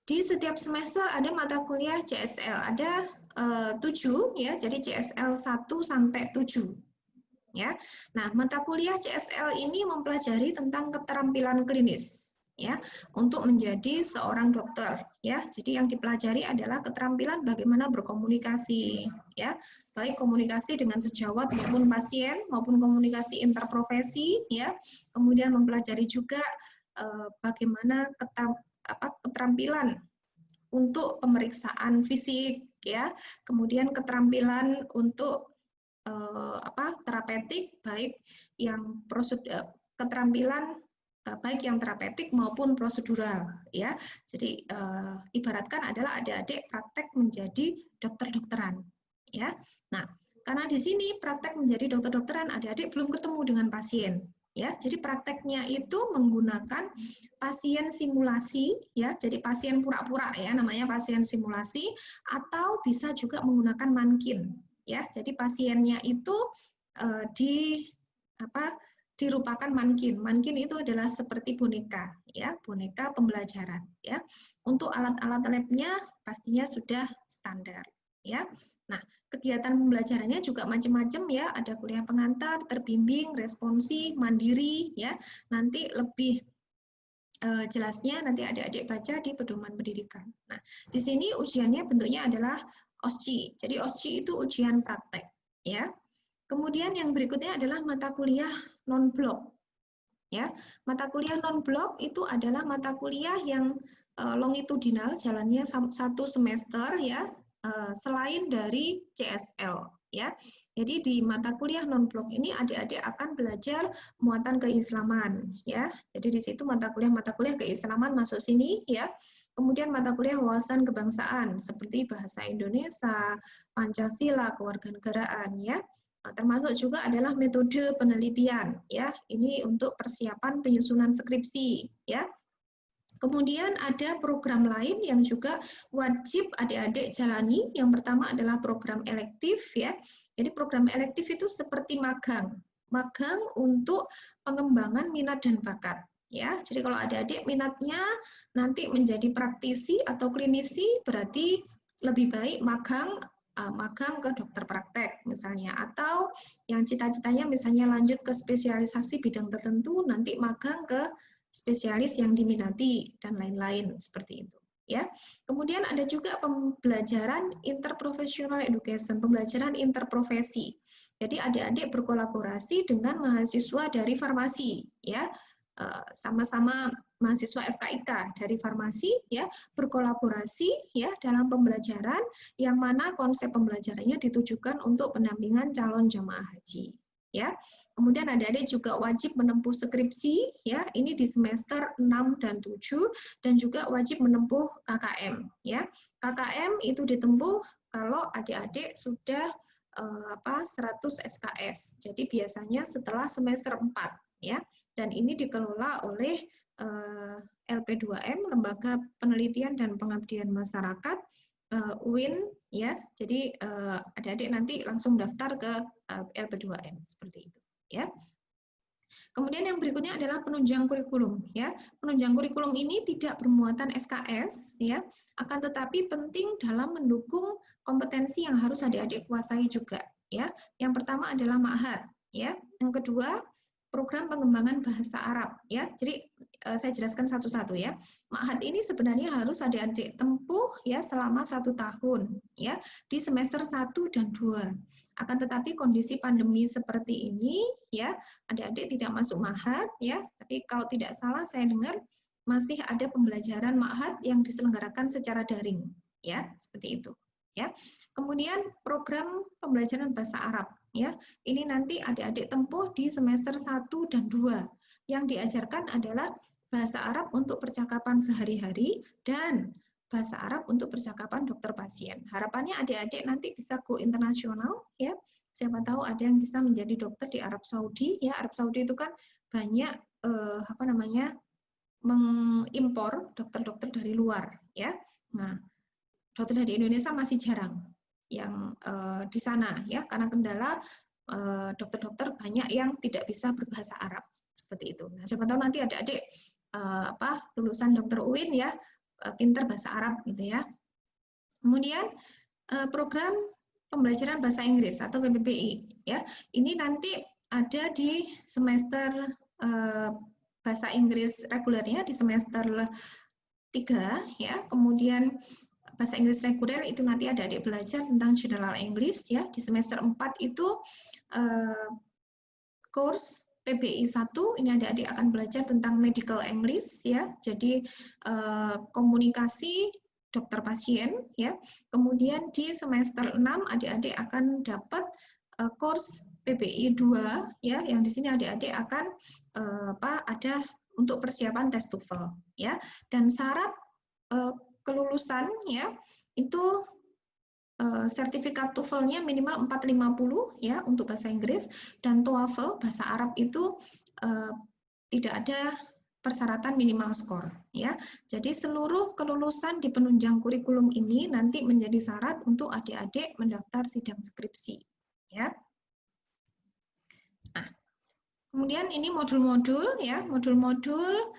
di setiap semester ada mata kuliah CSL, ada 7 ya, jadi CSL 1 sampai 7. Ya. Nah, mata kuliah CSL ini mempelajari tentang keterampilan klinis ya, untuk menjadi seorang dokter ya. Jadi yang dipelajari adalah keterampilan bagaimana berkomunikasi ya, baik komunikasi dengan sejawat maupun pasien maupun komunikasi interprofesi ya. Kemudian mempelajari juga bagaimana keterampilan untuk pemeriksaan fisik ya, kemudian keterampilan untuk terapeutik, baik yang keterampilan baik yang terapeutik maupun prosedural ya. Jadi ibaratkan adalah adik-adik praktek menjadi dokter-dokteran ya. Nah, karena di sini praktek menjadi dokter-dokteran, adik-adik belum ketemu dengan pasien ya. Jadi prakteknya itu menggunakan pasien simulasi ya. Jadi pasien pura-pura ya, namanya pasien simulasi, atau bisa juga menggunakan mankin ya. Jadi pasiennya itu dirupakan mankin. Mankin itu adalah seperti boneka ya, boneka pembelajaran ya. Untuk alat-alat labnya pastinya sudah standar ya. Nah, kegiatan pembelajarannya juga macam-macam ya, ada kuliah pengantar, terbimbing, responsi, mandiri ya. Nanti lebih jelasnya nanti adik-adik baca di pedoman pendidikan. Nah, di sini ujiannya bentuknya adalah OSCE. Jadi OSCE itu ujian praktek ya. Kemudian yang berikutnya adalah mata kuliah non-blok. Ya, mata kuliah non-blok itu adalah mata kuliah yang longitudinal, jalannya 1 semester ya, selain dari CSL ya. Jadi di mata kuliah non-blok ini adik-adik akan belajar muatan keislaman ya. Jadi di situ mata kuliah keislaman masuk sini ya. Kemudian mata kuliah wawasan kebangsaan seperti bahasa Indonesia, Pancasila, kewarganegaraan ya. Nah, termasuk juga adalah metode penelitian ya. Ini untuk persiapan penyusunan skripsi ya. Kemudian ada program lain yang juga wajib adik-adik jalani. Yang pertama adalah program elektif ya. Jadi program elektif itu seperti magang. Magang untuk pengembangan minat dan bakat. Ya, jadi kalau adik-adik minatnya nanti menjadi praktisi atau klinisi, berarti lebih baik magang ke dokter praktek misalnya, atau yang cita-citanya misalnya lanjut ke spesialisasi bidang tertentu, nanti magang ke spesialis yang diminati dan lain-lain seperti itu. Ya, kemudian ada juga pembelajaran interprofessional education, pembelajaran interprofesi. Jadi adik-adik berkolaborasi dengan mahasiswa dari farmasi, ya. Sama-sama mahasiswa FKIK dari farmasi ya, berkolaborasi ya dalam pembelajaran yang mana konsep pembelajarannya ditujukan untuk pendampingan calon jamaah haji ya. Kemudian adik-adik juga wajib menempuh skripsi ya, ini di semester 6 dan 7, dan juga wajib menempuh KKM ya. KKM itu ditempuh kalau adik-adik sudah 100 SKS. Jadi biasanya setelah semester 4 ya. Dan ini dikelola oleh LP2M, Lembaga Penelitian dan Pengabdian Masyarakat, UIN ya. Jadi adik-adik nanti langsung daftar ke LP2M seperti itu ya. Kemudian yang berikutnya adalah penunjang kurikulum ya. Penunjang kurikulum ini tidak bermuatan SKS ya, akan tetapi penting dalam mendukung kompetensi yang harus adik-adik kuasai juga ya. Yang pertama adalah ma'had ya. Yang kedua program pengembangan bahasa Arab ya. Jadi saya jelaskan satu-satu ya. Ma'had ini sebenarnya harus adik-adik tempuh ya selama 1 tahun ya di semester 1 dan 2. Akan tetapi kondisi pandemi seperti ini ya, adik-adik tidak masuk ma'had ya. Tapi kalau tidak salah saya dengar masih ada pembelajaran ma'had yang diselenggarakan secara daring ya, seperti itu ya. Kemudian program pembelajaran bahasa Arab ya, ini nanti adik-adik tempuh di semester 1 dan 2. Yang diajarkan adalah bahasa Arab untuk percakapan sehari-hari dan bahasa Arab untuk percakapan dokter pasien. Harapannya adik-adik nanti bisa go internasional ya. Siapa tahu ada yang bisa menjadi dokter di Arab Saudi ya. Arab Saudi itu kan banyak mengimpor dokter-dokter dari luar ya. Nah, dokter dari Indonesia masih jarang yang di sana ya, karena kendala dokter-dokter banyak yang tidak bisa berbahasa Arab seperti itu. Nah, siapa tahu nanti adik-adik lulusan dokter UIN ya pinter bahasa Arab gitu ya. Kemudian program pembelajaran bahasa Inggris atau PPBI ya. Ini nanti ada di semester bahasa Inggris regulernya di semester 3 ya. Kemudian bahasa Inggris reguler itu nanti adik-adik belajar tentang General English ya. Di semester 4 itu course PBI 1, ini adik-adik akan belajar tentang Medical English ya. Jadi komunikasi dokter pasien ya. Kemudian di semester 6 adik-adik akan dapat course PBI 2 ya, yang di sini adik-adik akan ada untuk persiapan tes TOEFL ya. Dan syarat kelulusan ya itu sertifikat TOEFL-nya minimal 450 ya untuk bahasa Inggris, dan TOEFL bahasa Arab itu tidak ada persyaratan minimal skor ya. Jadi seluruh kelulusan di penunjang kurikulum ini nanti menjadi syarat untuk adik-adik mendaftar sidang skripsi ya. Nah, kemudian ini modul-modul ya, modul-modul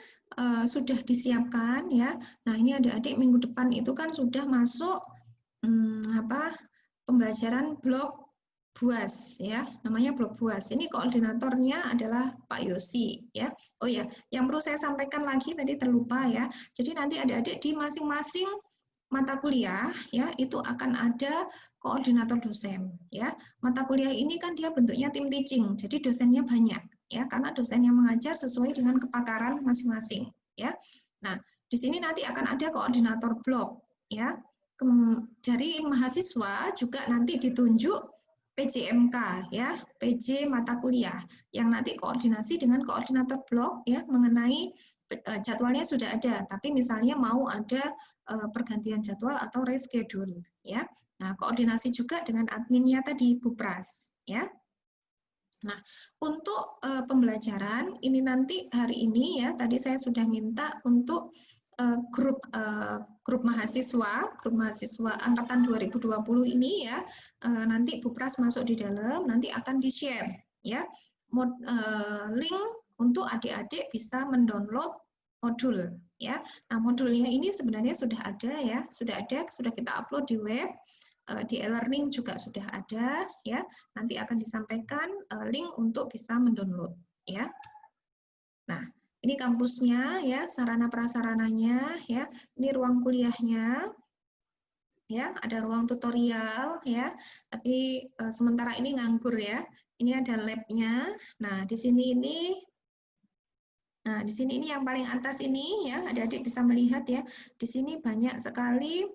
sudah disiapkan ya. Nah, ini adik-adik minggu depan itu kan sudah masuk pembelajaran blok BUAS ya, namanya blok BUAS. Ini koordinatornya adalah Pak Yosi ya. Oh ya, yang perlu saya sampaikan lagi tadi terlupa ya. Jadi nanti adik-adik di masing-masing mata kuliah ya itu akan ada koordinator dosen ya. Mata kuliah ini kan dia bentuknya tim teaching, jadi dosennya banyak ya, karena dosen yang mengajar sesuai dengan kepakaran masing-masing ya. Nah, di sini nanti akan ada koordinator blok ya. Dari mahasiswa juga nanti ditunjuk PJMK ya, PJ mata kuliah yang nanti koordinasi dengan koordinator blok ya mengenai jadwalnya sudah ada, tapi misalnya mau ada pergantian jadwal atau reschedule, ya. Nah, koordinasi juga dengan adminnya tadi, Bupras, ya. Nah, untuk pembelajaran ini nanti hari ini ya, tadi saya sudah minta untuk grup mahasiswa angkatan 2020 ini ya, nanti Bupras masuk di dalam, nanti akan di-share ya link untuk adik-adik bisa mendownload modul ya. Nah, modulnya ini sebenarnya sudah ada ya, sudah kita upload di web. Di e-learning juga sudah ada ya, nanti akan disampaikan link untuk bisa mendownload ya. Nah, ini kampusnya ya, sarana prasarananya ya, ini ruang kuliahnya ya, ada ruang tutorial ya, tapi sementara ini nganggur ya. Ini ada labnya. Nah, di sini ini yang paling atas ini ya, adik-adik bisa melihat ya, di sini banyak sekali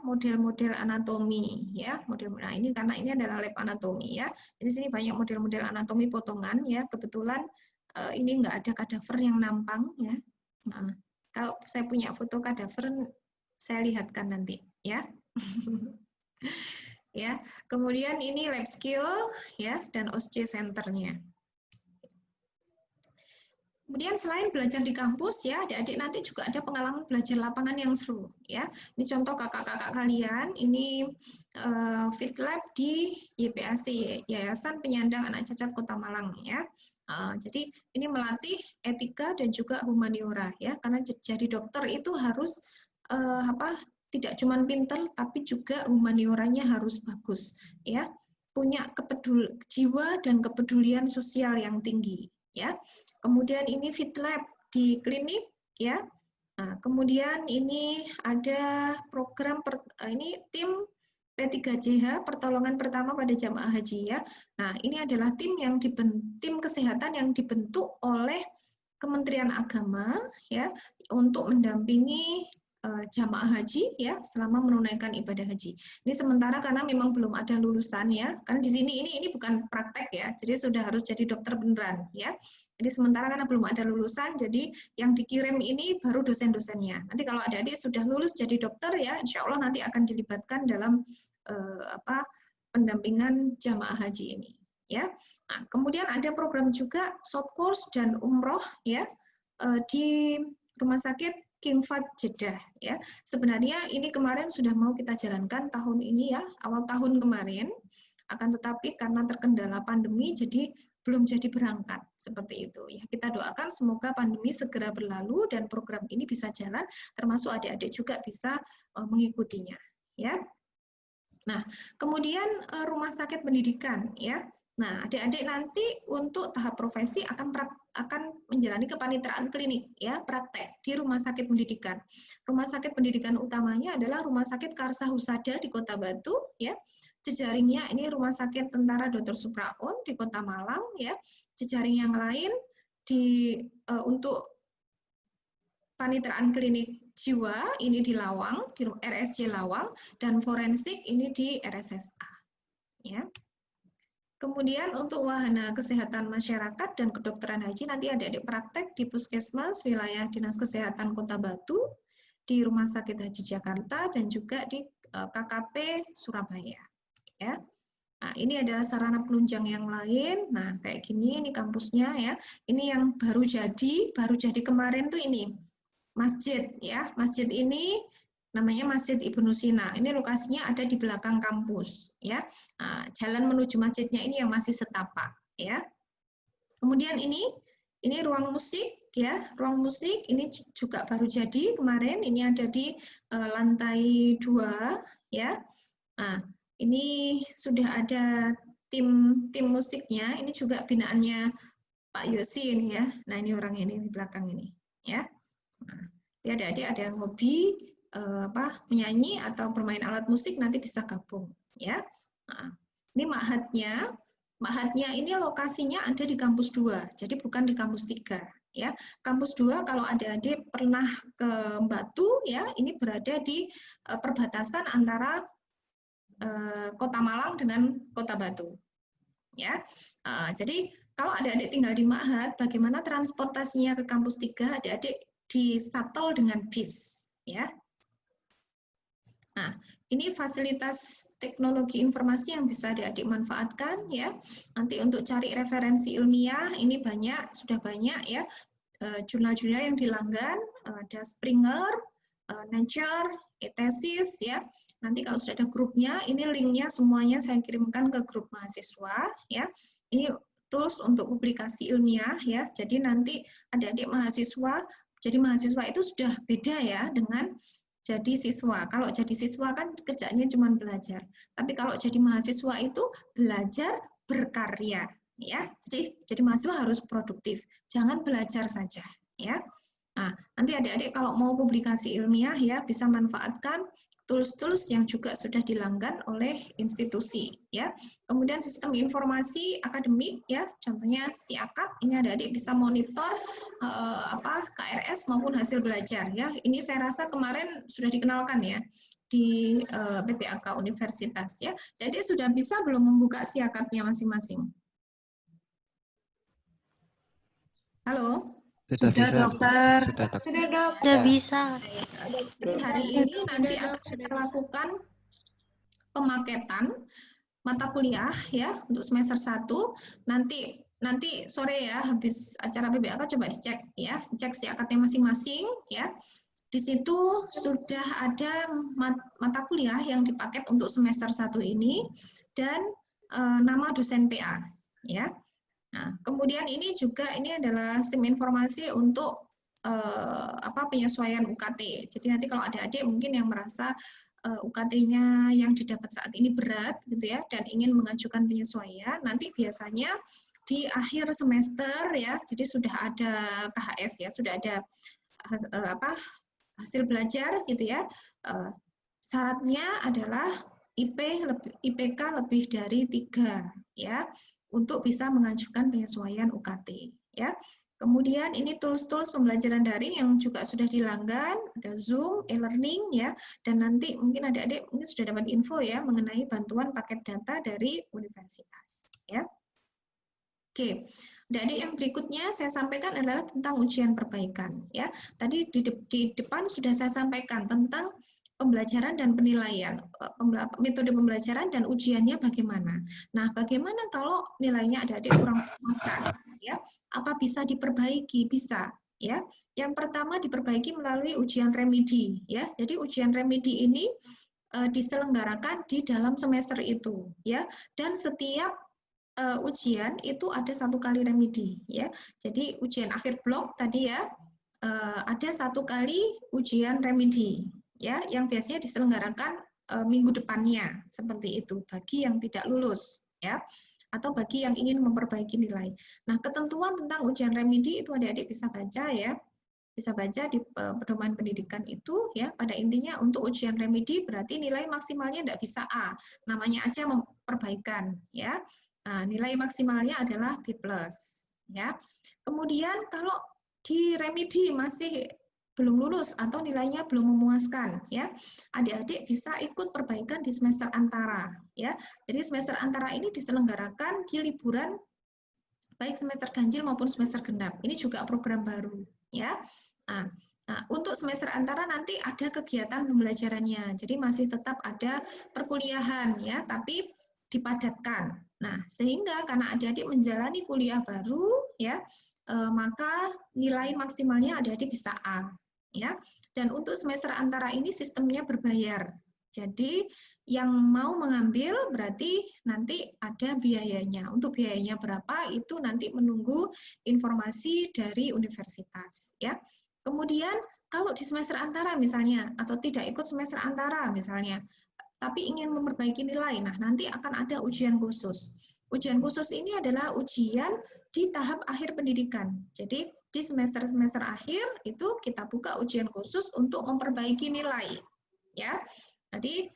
model-model anatomi ya, nah ini karena ini adalah lab anatomi ya, di sini banyak model-model anatomi potongan ya, kebetulan ini nggak ada kadaver yang nampang ya. Nah, kalau saya punya foto kadaver saya lihatkan nanti ya. Ya, kemudian ini lab skill ya dan OSCE centernya. Kemudian selain belajar di kampus ya, adik-adik nanti juga ada pengalaman belajar lapangan yang seru ya. Ini contoh kakak-kakak kalian, ini Fit Lab di YPAC, Yayasan Penyandang Anak Cacat Kota Malang ya. Jadi ini melatih etika dan juga humaniora ya, karena jadi dokter itu harus tidak cuma pinter tapi juga humanioranya harus bagus ya, punya jiwa dan kepedulian sosial yang tinggi ya. Kemudian ini Fit Lab di klinik ya. Nah, kemudian ini ada program ini tim P3JH pertolongan pertama pada jamaah haji ya. Nah, ini adalah tim kesehatan yang dibentuk oleh Kementerian Agama ya untuk mendampingi jamaah haji ya selama menunaikan ibadah haji. Ini sementara karena memang belum ada lulusan ya. Karena di sini ini bukan praktek ya. Jadi sudah harus jadi dokter beneran ya. Jadi sementara karena belum ada lulusan, jadi yang dikirim ini baru dosen-dosennya. Nanti kalau adik-adik sudah lulus jadi dokter ya, insya Allah nanti akan dilibatkan dalam pendampingan jamaah haji ini. Ya, nah, kemudian ada program juga short course dan umroh ya di Rumah Sakit King Fahd Jeddah ya. Sebenarnya ini kemarin sudah mau kita jalankan tahun ini ya, awal tahun kemarin. Akan tetapi karena terkendala pandemi, jadi belum jadi berangkat seperti itu ya. Kita doakan semoga pandemi segera berlalu dan program ini bisa jalan, termasuk adik-adik juga bisa mengikutinya ya. Nah, kemudian rumah sakit pendidikan ya. Nah, adik-adik nanti untuk tahap profesi akan menjalani kepaniteraan klinik ya, praktek di rumah sakit pendidikan. Rumah sakit pendidikan utamanya adalah Rumah Sakit Karsa Husada di Kota Batu ya. Jejaringnya ini Rumah Sakit Tentara Dr. Supraon di Kota Malang ya. Jejaring yang lain untuk paniteraan klinik jiwa ini di Lawang, di RSJ Lawang, dan forensik ini di RSSA ya. Kemudian untuk wahana kesehatan masyarakat dan kedokteran haji nanti adik-adik praktek di Puskesmas wilayah Dinas Kesehatan Kota Batu, di Rumah Sakit Haji Jakarta, dan juga di KKP Surabaya. Ya. Nah, ini adalah sarana penunjang yang lain. Nah, kayak gini ini kampusnya ya. Ini yang baru jadi kemarin tuh ini masjid ya. Masjid ini namanya Masjid Ibnu Sina. Ini lokasinya ada di belakang kampus ya. Nah, jalan menuju masjidnya ini yang masih setapak ya. Kemudian ini ruang musik ya. Ruang musik ini juga baru jadi kemarin. Ini ada di lantai 2 ya. Nah, ini sudah ada tim musiknya, ini juga binaannya Pak Yosi ini ya. Nah, ini orangnya ini di belakang ini ya. Nah, adik-adik ada yang hobi menyanyi atau bermain alat musik nanti bisa gabung ya. Nah, ini Ma'hadnya ini lokasinya ada di kampus 2, jadi bukan di kampus 3 ya. Kampus 2 kalau adik-adik pernah ke Batu ya, ini berada di perbatasan antara Kota Malang dengan Kota Batu ya. Jadi kalau adik-adik tinggal di Ma'had, bagaimana transportasinya ke kampus 3? Adik-adik di shuttle dengan bis, ya. Nah, ini fasilitas teknologi informasi yang bisa adik-adik manfaatkan ya. Nanti untuk cari referensi ilmiah ini sudah banyak ya jurnal-jurnal yang dilanggan, ada Springer, Nature, eThesis ya. Nanti kalau sudah ada grupnya, ini linknya semuanya saya kirimkan ke grup mahasiswa ya. Ini tools untuk publikasi ilmiah ya. Jadi nanti adik-adik mahasiswa, jadi mahasiswa itu sudah beda ya dengan jadi siswa. Kalau jadi siswa kan kerjanya cuma belajar. Tapi kalau jadi mahasiswa itu belajar berkarya, ya. Jadi mahasiswa harus produktif. Jangan belajar saja, ya. Nah, nanti adik-adik kalau mau publikasi ilmiah ya bisa manfaatkan tools-tools yang juga sudah dilanggan oleh institusi, ya. Kemudian sistem informasi akademik, ya. Contohnya SIAKAD, ini adik-adik bisa monitor KRS maupun hasil belajar, ya. Ini saya rasa kemarin sudah dikenalkan ya di PPAK Universitas, ya. Adik sudah bisa belum membuka SIAKAD-nya masing-masing? Halo? Sudah bisa, dokter. sudah dok. Sudah bisa. Jadi hari ini nanti akan kita lakukan pemaketan mata kuliah ya untuk semester 1. Nanti sore ya habis acara PBAK coba dicek ya, cek SIAKAD-nya masing-masing ya. Di situ sudah ada mata kuliah yang dipaket untuk semester 1 ini dan nama dosen PA ya. Nah, kemudian ini adalah sistem informasi untuk penyesuaian UKT. Jadi nanti kalau adik-adik mungkin yang merasa UKT-nya yang didapat saat ini berat gitu ya dan ingin mengajukan penyesuaian, nanti biasanya di akhir semester ya, jadi sudah ada KHS ya, sudah ada hasil belajar gitu ya. Syaratnya adalah IPK lebih dari 3 ya, untuk bisa mengajukan penyesuaian UKT ya. Kemudian ini tools-tools pembelajaran daring yang juga sudah dilanggan, ada Zoom, e-learning ya, dan nanti mungkin adik-adik mungkin sudah dapat info ya mengenai bantuan paket data dari universitas ya. Oke, adik-adik yang berikutnya saya sampaikan adalah tentang ujian perbaikan ya. Tadi di depan sudah saya sampaikan tentang pembelajaran dan penilaian, metode pembelajaran dan ujiannya bagaimana. Nah, bagaimana kalau nilainya adik-adik kurang memuaskan? Ya, apa bisa diperbaiki? Bisa. Ya, yang pertama diperbaiki melalui ujian remedi. Ya, jadi ujian remedi ini diselenggarakan di dalam semester itu. Ya, dan setiap ujian itu ada 1 kali remedi. Ya, jadi ujian akhir blok tadi ya ada 1 kali ujian remedi. Ya, yang biasanya diselenggarakan minggu depannya seperti itu bagi yang tidak lulus ya atau bagi yang ingin memperbaiki nilai. Nah, ketentuan tentang ujian remedi itu adik-adik bisa baca ya. Bisa baca di pedoman pendidikan itu ya, pada intinya untuk ujian remedi berarti nilai maksimalnya tidak bisa A. Namanya aja perbaikan ya. Nah, nilai maksimalnya adalah B+, ya. Kemudian kalau di remedi masih belum lulus atau nilainya belum memuaskan ya, adik-adik bisa ikut perbaikan di semester antara ya. Jadi semester antara ini diselenggarakan di liburan baik semester ganjil maupun semester genap. Ini juga program baru ya. Nah, untuk semester antara nanti ada kegiatan pembelajarannya. Jadi masih tetap ada perkuliahan ya, tapi dipadatkan. Nah, sehingga karena adik-adik menjalani kuliah baru ya, maka nilai maksimalnya adik-adik bisa A. Ya, dan untuk semester antara ini sistemnya berbayar. Jadi yang mau mengambil berarti nanti ada biayanya. Untuk biayanya berapa itu nanti menunggu informasi dari universitas. Ya. Kemudian kalau di semester antara misalnya atau tidak ikut semester antara misalnya, tapi ingin memperbaiki nilai, nah nanti akan ada ujian khusus. Ujian khusus ini adalah ujian di tahap akhir pendidikan. Jadi di semester-semester akhir itu kita buka ujian khusus untuk memperbaiki nilai. Ya, jadi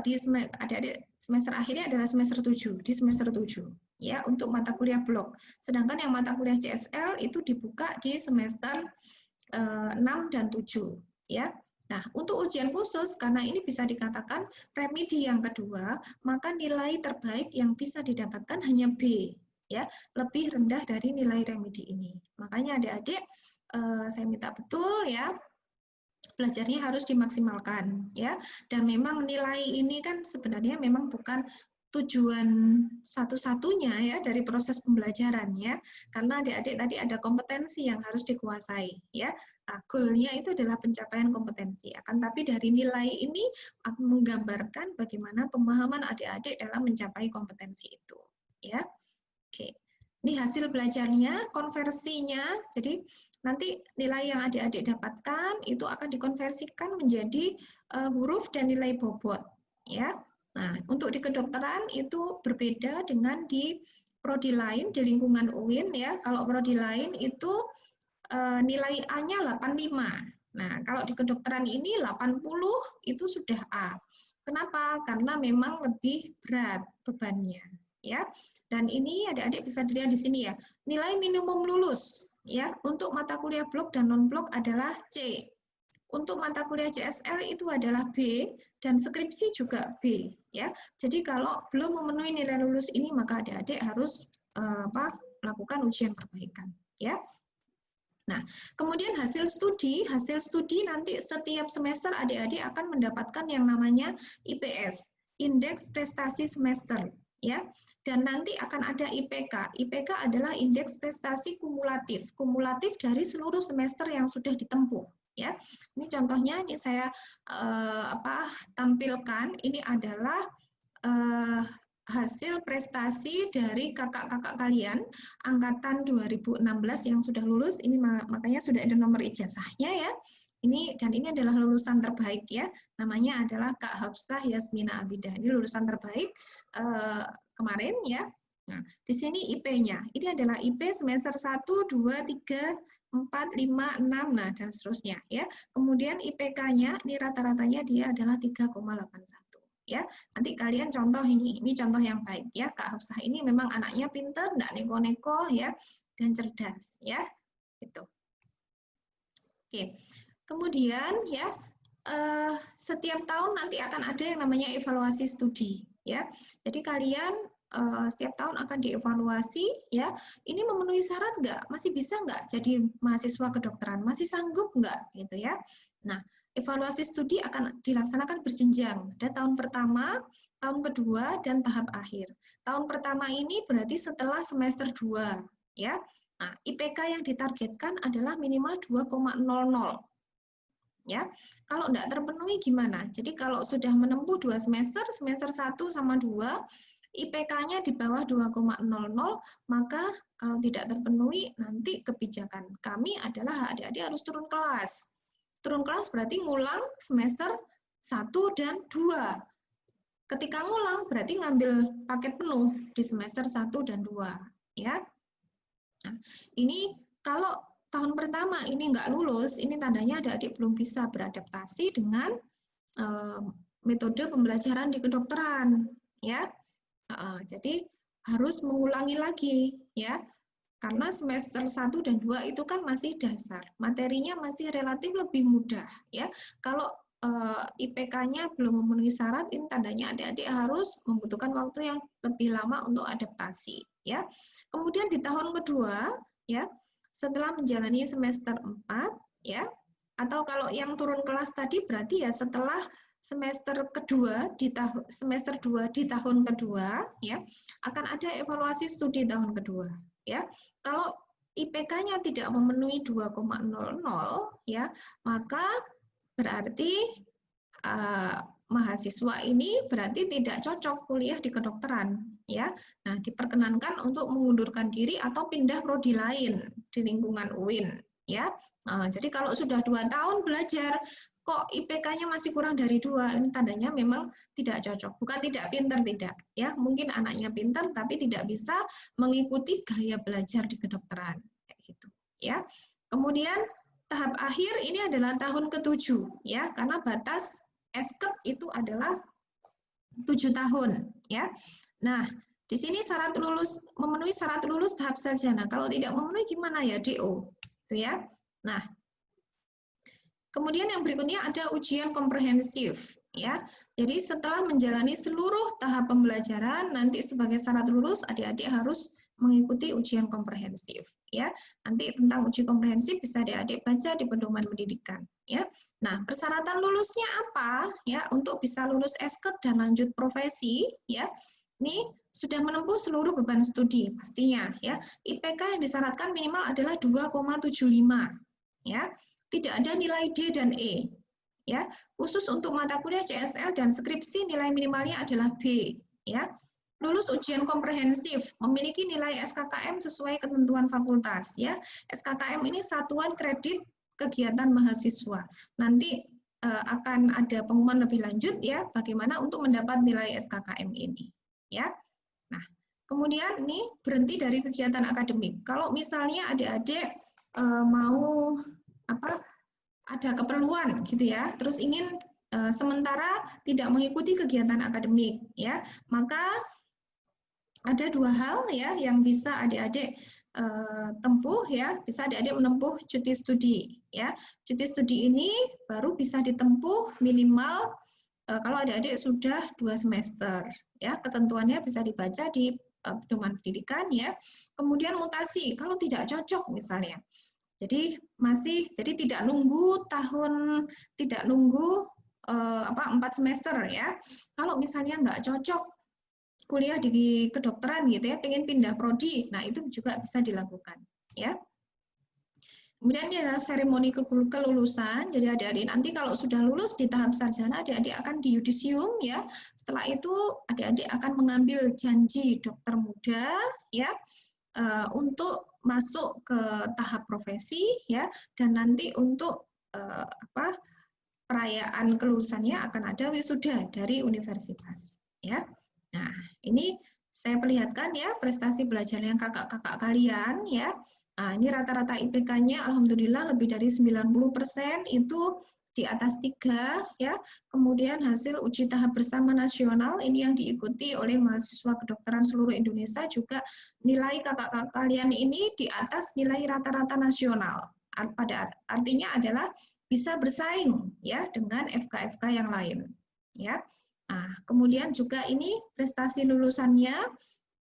di semester akhirnya adalah semester 7, di semester 7 ya untuk mata kuliah blok. Sedangkan yang mata kuliah CSL itu dibuka di semester 6 dan 7 ya. Nah, untuk ujian khusus karena ini bisa dikatakan remedi yang kedua, maka nilai terbaik yang bisa didapatkan hanya B ya, lebih rendah dari nilai remedi ini. Makanya adik-adik saya minta betul ya, belajarnya harus dimaksimalkan ya. Dan memang nilai ini kan sebenarnya memang bukan tujuan satu-satunya ya dari proses pembelajaran ya, karena adik-adik tadi ada kompetensi yang harus dikuasai ya. Goalnya itu adalah pencapaian kompetensi. Akan tapi dari nilai ini menggambarkan bagaimana pemahaman adik-adik dalam mencapai kompetensi itu ya. Oke, ini hasil belajarnya, konversinya. Jadi nanti nilai yang adik-adik dapatkan itu akan dikonversikan menjadi huruf dan nilai bobot ya. Nah, untuk di kedokteran itu berbeda dengan di prodi lain di lingkungan UIN ya. Kalau prodi lain itu nilai A-nya 85. Nah, kalau di kedokteran ini 80 itu sudah A. Kenapa? Karena memang lebih berat bebannya ya. Dan ini adik-adik bisa dilihat di sini ya. Nilai minimum lulus ya untuk mata kuliah blok dan non blok adalah C. Untuk mata kuliah JSL itu adalah B dan skripsi juga B ya. Jadi kalau belum memenuhi nilai lulus ini maka adik-adik harus melakukan ujian perbaikan ya. Nah, kemudian hasil studi nanti setiap semester adik-adik akan mendapatkan yang namanya IPS, Indeks Prestasi Semester ya. Dan nanti akan ada IPK. IPK adalah indeks prestasi kumulatif dari seluruh semester yang sudah ditempuh ya. Ini contohnya ini saya tampilkan, ini adalah hasil prestasi dari kakak-kakak kalian angkatan 2016 yang sudah lulus. Ini makanya sudah ada nomor ijazahnya ya. Ini adalah lulusan terbaik ya. Namanya adalah Kak Hafsah Yasmina Abidah. Ini lulusan terbaik kemarin ya. Nah, di sini IP-nya. Ini adalah IP semester 1, 2, 3, 4, 5, 6, nah dan seterusnya ya. Kemudian IPK-nya ini rata-ratanya dia adalah 3,81 ya. Nanti kalian contoh ini contoh yang baik ya. Kak Hafsah ini memang anaknya pintar, enggak neko-neko ya, dan cerdas ya. Gitu. Oke. Kemudian ya setiap tahun nanti akan ada yang namanya evaluasi studi ya. Jadi kalian setiap tahun akan dievaluasi ya. Ini memenuhi syarat nggak? Masih bisa nggak jadi mahasiswa kedokteran? Masih sanggup nggak gitu ya? Nah, evaluasi studi akan dilaksanakan berjenjang. Ada tahun pertama, tahun kedua, dan tahap akhir. Tahun pertama ini berarti setelah semester 2 ya. Nah, IPK yang ditargetkan adalah minimal 2,00 ya. Kalau tidak terpenuhi gimana? Jadi kalau sudah menempuh 2 semester, semester 1 sama 2, IPK-nya di bawah 2,00, maka kalau tidak terpenuhi nanti kebijakan kami adalah adik-adik harus turun kelas. Turun kelas berarti ngulang semester 1 dan 2. Ketika ngulang berarti ngambil paket penuh di semester 1 dan 2 ya. Nah, ini kalau tahun pertama ini nggak lulus, ini tandanya adik-adik belum bisa beradaptasi dengan metode pembelajaran di kedokteran ya. Jadi harus mengulangi lagi ya, karena semester 1 dan 2 itu kan masih dasar, materinya masih relatif lebih mudah ya. Kalau IPK-nya belum memenuhi syarat, ini tandanya adik-adik harus membutuhkan waktu yang lebih lama untuk adaptasi ya. Kemudian di tahun kedua ya, setelah menjalani semester 4 ya, atau kalau yang turun kelas tadi berarti ya setelah semester kedua di semester 2 di tahun kedua ya, akan ada evaluasi studi tahun kedua ya. Kalau IPK-nya tidak memenuhi 2,00 ya, maka berarti mahasiswa ini berarti tidak cocok kuliah di kedokteran ya. Nah, diperkenankan untuk mengundurkan diri atau pindah prodi lain di lingkungan UIN ya. Jadi kalau sudah 2 tahun belajar kok IPK-nya masih kurang dari 2, ini tandanya memang tidak cocok. Bukan tidak pintar, tidak ya. Mungkin anaknya pintar tapi tidak bisa mengikuti gaya belajar di kedokteran kayak gitu ya. Kemudian tahap akhir ini adalah tahun ke-7 ya, karena batas SKEP itu adalah 7 tahun ya. Nah, di sini syarat lulus, memenuhi syarat lulus tahap sarjana. Kalau tidak memenuhi gimana ya, DO gitu ya. Nah, kemudian yang berikutnya ada ujian komprehensif ya. Jadi setelah menjalani seluruh tahap pembelajaran, nanti sebagai syarat lulus adik-adik harus mengikuti ujian komprehensif ya. Nanti tentang uji komprehensif bisa adik-adik baca di pedoman pendidikan ya. Nah, persyaratan lulusnya apa ya untuk bisa lulus esket dan lanjut profesi ya. Ini sudah menempuh seluruh beban studi pastinya ya. IPK yang disyaratkan minimal adalah 2,75 ya. Tidak ada nilai D dan E ya. Khusus untuk mata kuliah CSL dan skripsi nilai minimalnya adalah B ya. Lulus ujian komprehensif, memiliki nilai SKKM sesuai ketentuan fakultas ya. SKKM ini satuan kredit kegiatan mahasiswa. Nanti akan ada pengumuman lebih lanjut ya bagaimana untuk mendapat nilai SKKM ini ya. Nah, kemudian nih berhenti dari kegiatan akademik. Kalau misalnya adik-adik mau ada keperluan gitu ya, terus ingin sementara tidak mengikuti kegiatan akademik ya, maka ada dua hal ya yang bisa adik-adik tempuh ya, bisa adik-adik menempuh cuti studi ya. Cuti studi ini baru bisa ditempuh minimal kalau adik-adik sudah 2 semester ya. Ketentuannya bisa dibaca di pedoman pendidikan ya. Kemudian mutasi kalau tidak cocok misalnya. Jadi tidak nunggu 4 semester ya. Kalau misalnya nggak cocok kuliah di kedokteran gitu ya, pengen pindah prodi, nah itu juga bisa dilakukan ya. Kemudian ini adalah seremoni kelulusan, jadi adik-adik nanti kalau sudah lulus di tahap sarjana, adik-adik akan di yudisium ya. Setelah itu adik-adik akan mengambil janji dokter muda ya untuk masuk ke tahap profesi ya, dan nanti untuk perayaan kelulusannya akan ada wisuda dari universitas ya. Nah, ini saya perlihatkan ya prestasi belajar yang kakak-kakak kalian ya. Nah, ini rata-rata IPK-nya alhamdulillah lebih dari 90% itu di atas 3 ya. Kemudian hasil uji tahap bersama nasional ini yang diikuti oleh mahasiswa kedokteran seluruh Indonesia juga nilai kakak-kakak kalian ini di atas nilai rata-rata nasional. Artinya adalah bisa bersaing ya dengan FK-FK yang lain ya. Nah, kemudian juga ini prestasi lulusannya,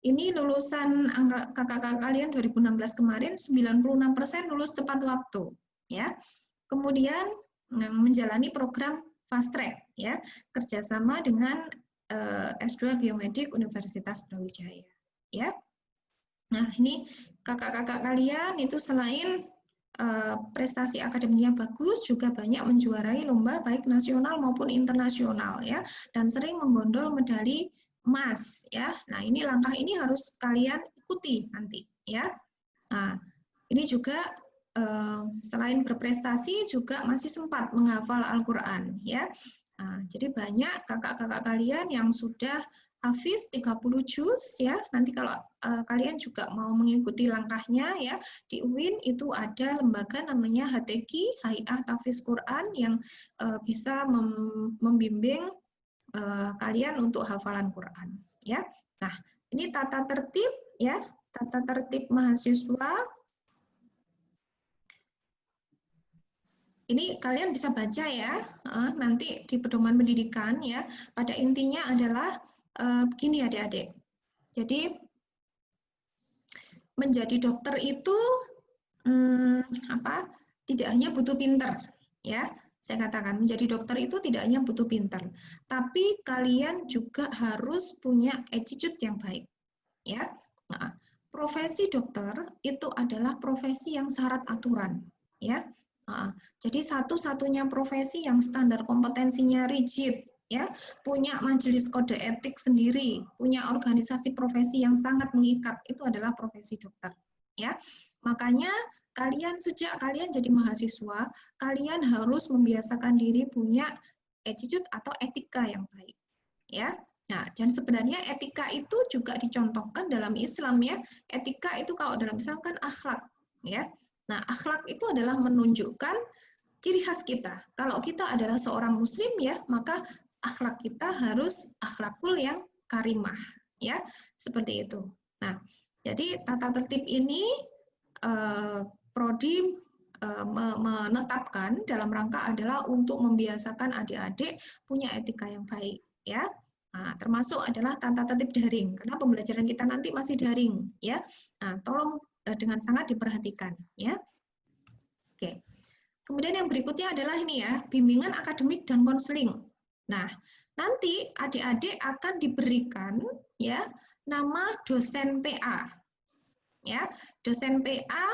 ini lulusan kakak-kakak kalian 2016 kemarin 96% lulus tepat waktu, ya. Kemudian menjalani program fast track, ya, kerjasama dengan S2 Biomedik Universitas Brawijaya, ya. Nah, ini kakak-kakak kalian itu selain prestasi akademiknya bagus, juga banyak menjuarai lomba baik nasional maupun internasional ya, dan sering menggondol medali emas ya. Nah, ini langkah ini harus kalian ikuti nanti ya. Nah, ini juga selain berprestasi juga masih sempat menghafal Al-Qur'an ya. Nah, jadi banyak kakak-kakak kalian yang sudah hafiz 30 juz ya. Nanti kalau kalian juga mau mengikuti langkahnya ya, di UIN itu ada lembaga namanya HTQ, Hay'ah Tahfiz Quran, yang bisa membimbing kalian untuk hafalan Quran ya. Nah, ini tata tertib ya, tata tertib mahasiswa. Ini kalian bisa baca ya, nanti di pedoman pendidikan ya. Pada intinya adalah begini adik-adik, jadi menjadi dokter itu tidak hanya butuh pinter ya. Saya katakan menjadi dokter itu tidak hanya butuh pinter, tapi kalian juga harus punya attitude yang baik ya. Nah, profesi dokter itu adalah profesi yang syarat aturan ya. Nah, jadi satu-satunya profesi yang standar kompetensinya rigid ya, punya majelis kode etik sendiri, punya organisasi profesi yang sangat mengikat, itu adalah profesi dokter ya. Makanya sejak kalian jadi mahasiswa, kalian harus membiasakan diri punya attitude atau etika yang baik ya. Nah, dan sebenarnya etika itu juga dicontohkan dalam Islam ya. Etika itu kalau dalam Islam kan akhlak ya. Nah, akhlak itu adalah menunjukkan ciri khas kita. Kalau kita adalah seorang muslim ya, maka akhlak kita harus akhlakul yang karimah ya, seperti itu. Nah, jadi tata tertib ini Prodi menetapkan dalam rangka adalah untuk membiasakan adik-adik punya etika yang baik ya. Nah, termasuk adalah tata tertib daring, karena pembelajaran kita nanti masih daring, ya. Nah, tolong dengan sangat diperhatikan, ya. Oke. Kemudian yang berikutnya adalah ini ya, bimbingan akademik dan konseling. Nah, nanti adik-adik akan diberikan ya nama dosen PA, ya, dosen PA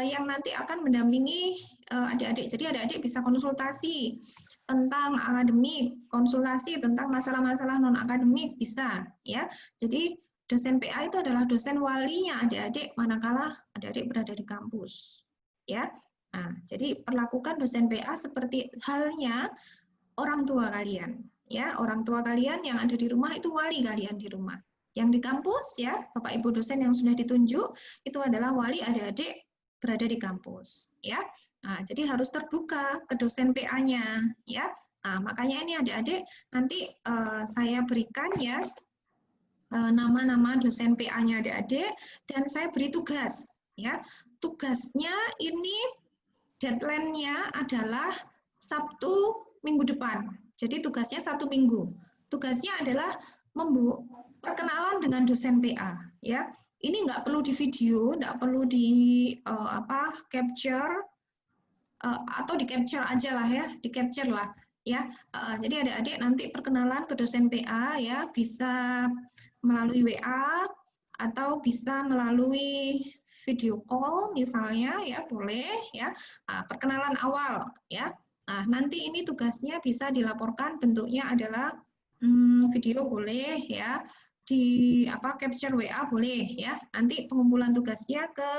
yang nanti akan mendampingi adik-adik. Jadi adik-adik bisa konsultasi tentang akademik, konsultasi tentang masalah-masalah non akademik bisa, ya. Jadi dosen PA itu adalah dosen walinya adik-adik manakala adik-adik berada di kampus, ya. Nah, jadi perlakukan dosen PA seperti halnya orang tua kalian, ya. Orang tua kalian yang ada di rumah itu wali kalian di rumah. Yang di kampus, ya, Bapak Ibu dosen yang sudah ditunjuk itu adalah wali adik-adik berada di kampus, ya. Nah, jadi harus terbuka ke dosen PA-nya, ya. Nah, makanya ini adik-adik nanti saya berikan ya nama-nama dosen PA-nya adik-adik dan saya beri tugas, ya. Tugasnya ini deadline-nya adalah Sabtu minggu depan. Jadi tugasnya 1 minggu. Tugasnya adalah perkenalan dengan dosen PA, ya. Ini nggak perlu di video, nggak perlu di capture atau di capture aja lah ya, di capture lah ya. Jadi adik-adik nanti perkenalan ke dosen PA ya, bisa melalui WA atau bisa melalui video call misalnya ya, boleh ya. Perkenalan awal ya. Nah, nanti ini tugasnya bisa dilaporkan, bentuknya adalah video boleh ya, di capture WA boleh ya. Nanti pengumpulan tugasnya ke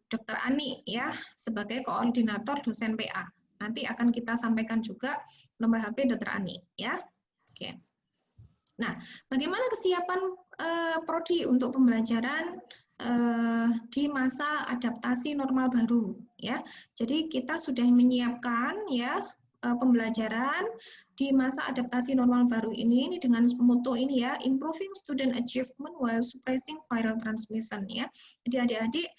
Dr. Ani ya sebagai koordinator dosen PA. Nanti akan kita sampaikan juga nomor HP Dr. Ani ya. Oke. Nah, bagaimana kesiapan prodi untuk pembelajaran di masa adaptasi normal baru ya. Jadi kita sudah menyiapkan ya pembelajaran di masa adaptasi normal baru ini dengan motto ini ya, improving student achievement while suppressing viral transmission ya. Jadi adik-adik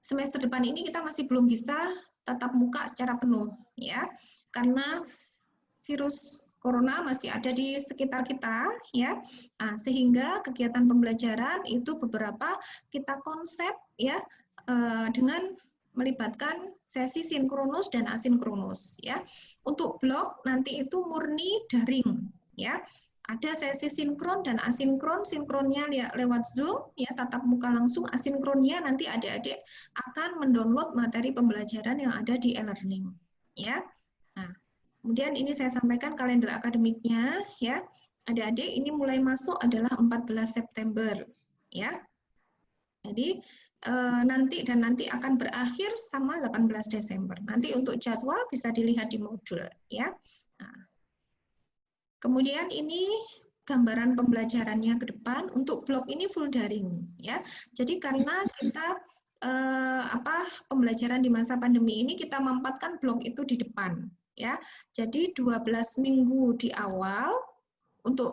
semester depan ini kita masih belum bisa tatap muka secara penuh ya, karena virus corona masih ada di sekitar kita ya. Nah, sehingga kegiatan pembelajaran itu beberapa kita konsep ya dengan melibatkan sesi sinkronus dan asinkronus ya. Untuk blog nanti itu murni daring ya. Ada sesi sinkron dan asinkron, sinkronnya lewat Zoom ya, tatap muka langsung, asinkronnya nanti adik-adik akan mendownload materi pembelajaran yang ada di e-learning ya. Nah, kemudian ini saya sampaikan kalender akademiknya ya. Adik-adik ini mulai masuk adalah 14 September ya. Jadi nanti akan berakhir sama 18 Desember. Nanti untuk jadwal bisa dilihat di modul ya. Nah, kemudian ini gambaran pembelajarannya ke depan. Untuk blog ini full daring ya. Jadi karena kita pembelajaran di masa pandemi ini kita mampatkan blog itu di depan ya. Jadi 12 minggu di awal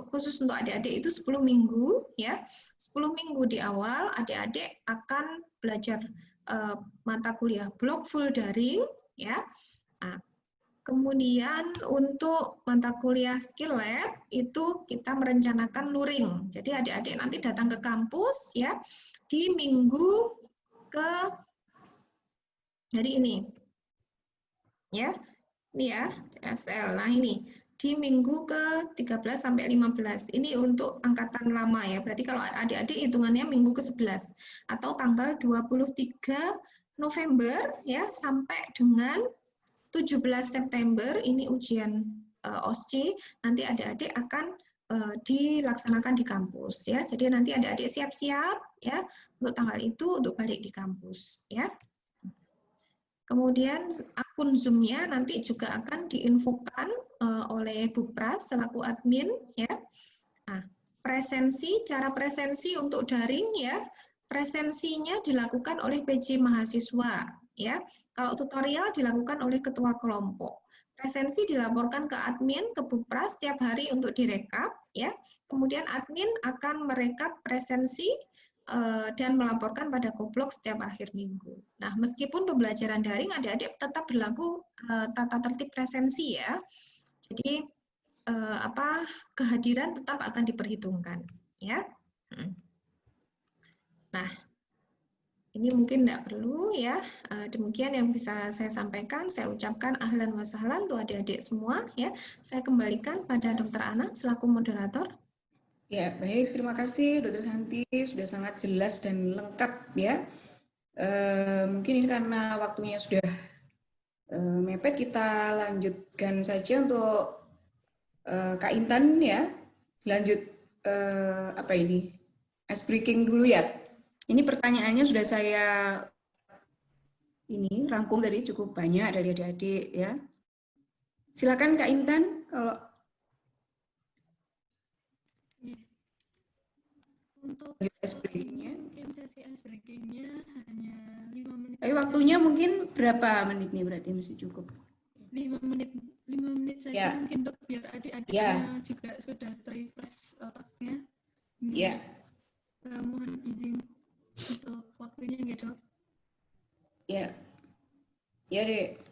khusus untuk adik-adik itu 10 minggu ya. 10 minggu di awal adik-adik akan belajar mata kuliah blog full daring ya. Nah, kemudian untuk mata kuliah skill lab itu kita merencanakan luring. Jadi adik-adik nanti datang ke kampus ya di minggu hari ini. Ya. Ini ya, CSL. Nah, ini di minggu ke-13 sampai 15. Ini untuk angkatan lama ya. Berarti kalau adik-adik hitungannya minggu ke-11 atau tanggal 23 November ya sampai dengan 17 September ini ujian OSCE, nanti adik-adik akan dilaksanakan di kampus ya. Jadi nanti adik-adik siap-siap ya untuk tanggal itu untuk balik di kampus ya. Kemudian akun Zoom-nya nanti juga akan diinfokan oleh Bu Pras selaku admin ya. Nah, cara presensi untuk daring ya, presensinya dilakukan oleh PJ mahasiswa ya. Kalau tutorial dilakukan oleh ketua kelompok. Presensi dilaporkan ke admin, ke Bu Pras setiap hari untuk direkap ya. Kemudian admin akan merekap presensi dan melaporkan pada Koblog setiap akhir minggu. Nah, meskipun pembelajaran daring adik-adik tetap berlaku tata tertib presensi ya. Jadi kehadiran tetap akan diperhitungkan, ya. Nah, ini mungkin tidak perlu ya. Demikian yang bisa saya sampaikan. Saya ucapkan ahlan wa sahlan untuk adik-adik semua ya. Saya kembalikan pada Dr. Ana selaku moderator. Ya, baik. Terima kasih Dr. Santi, sudah sangat jelas dan lengkap ya. Mungkin ini karena waktunya sudah mepet, kita lanjutkan saja untuk Kak Intan ya. Lanjut ice breaking dulu ya. Ini pertanyaannya sudah saya rangkum tadi cukup banyak dari adik-adik ya. Silakan Kak Intan kalau untuk ice breaking-nya. Mungkin sesi ice breaking-nya hanya 5 menit. Tapi waktunya mungkin berapa menit nih, berarti masih cukup? 5 menit saja ya. Mungkin Dok, biar adik-adiknya juga sudah refresh otaknya. Ya. Mohon izin untuk waktunya ya Dok. Ya. Ya Dek.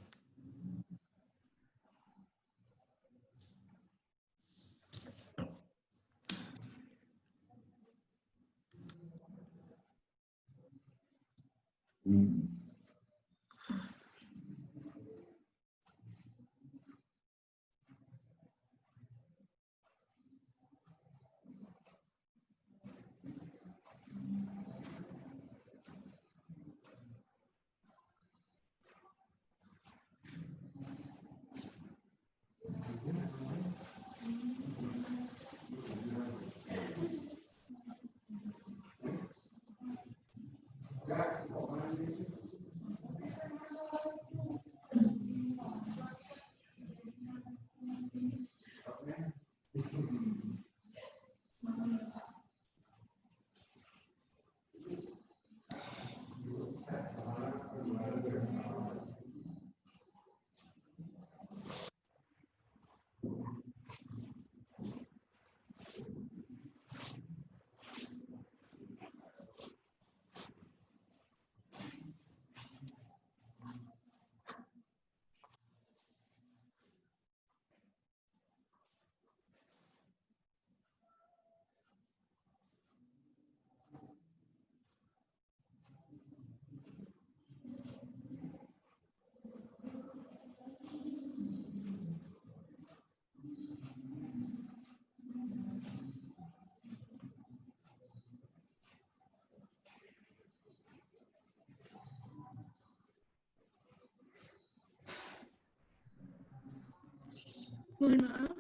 Mohon maaf,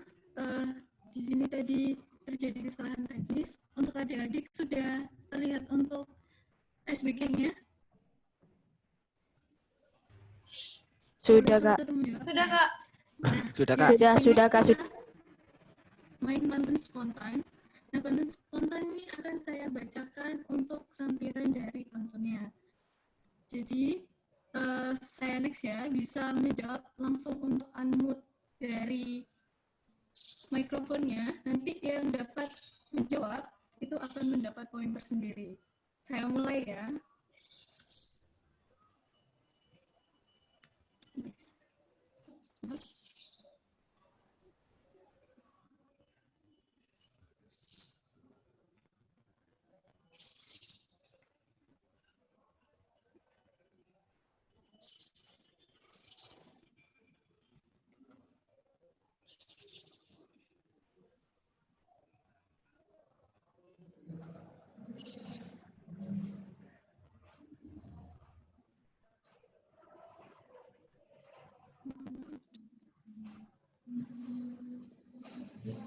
di sini tadi terjadi kesalahan teknis. Untuk adik-adik sudah terlihat untuk ice breaking-nya? Sudah, Kak. Sudah, Kak. Nah, Sudah, Kak. Sudah, Kak. Main pantun spontan. Nah, pantun spontan ini akan saya bacakan untuk sampiran dari pantunnya. Jadi, saya next ya, bisa menjawab langsung untuk unmute dari mikrofonnya. Nanti yang dapat menjawab itu akan mendapat poin tersendiri. Saya mulai ya.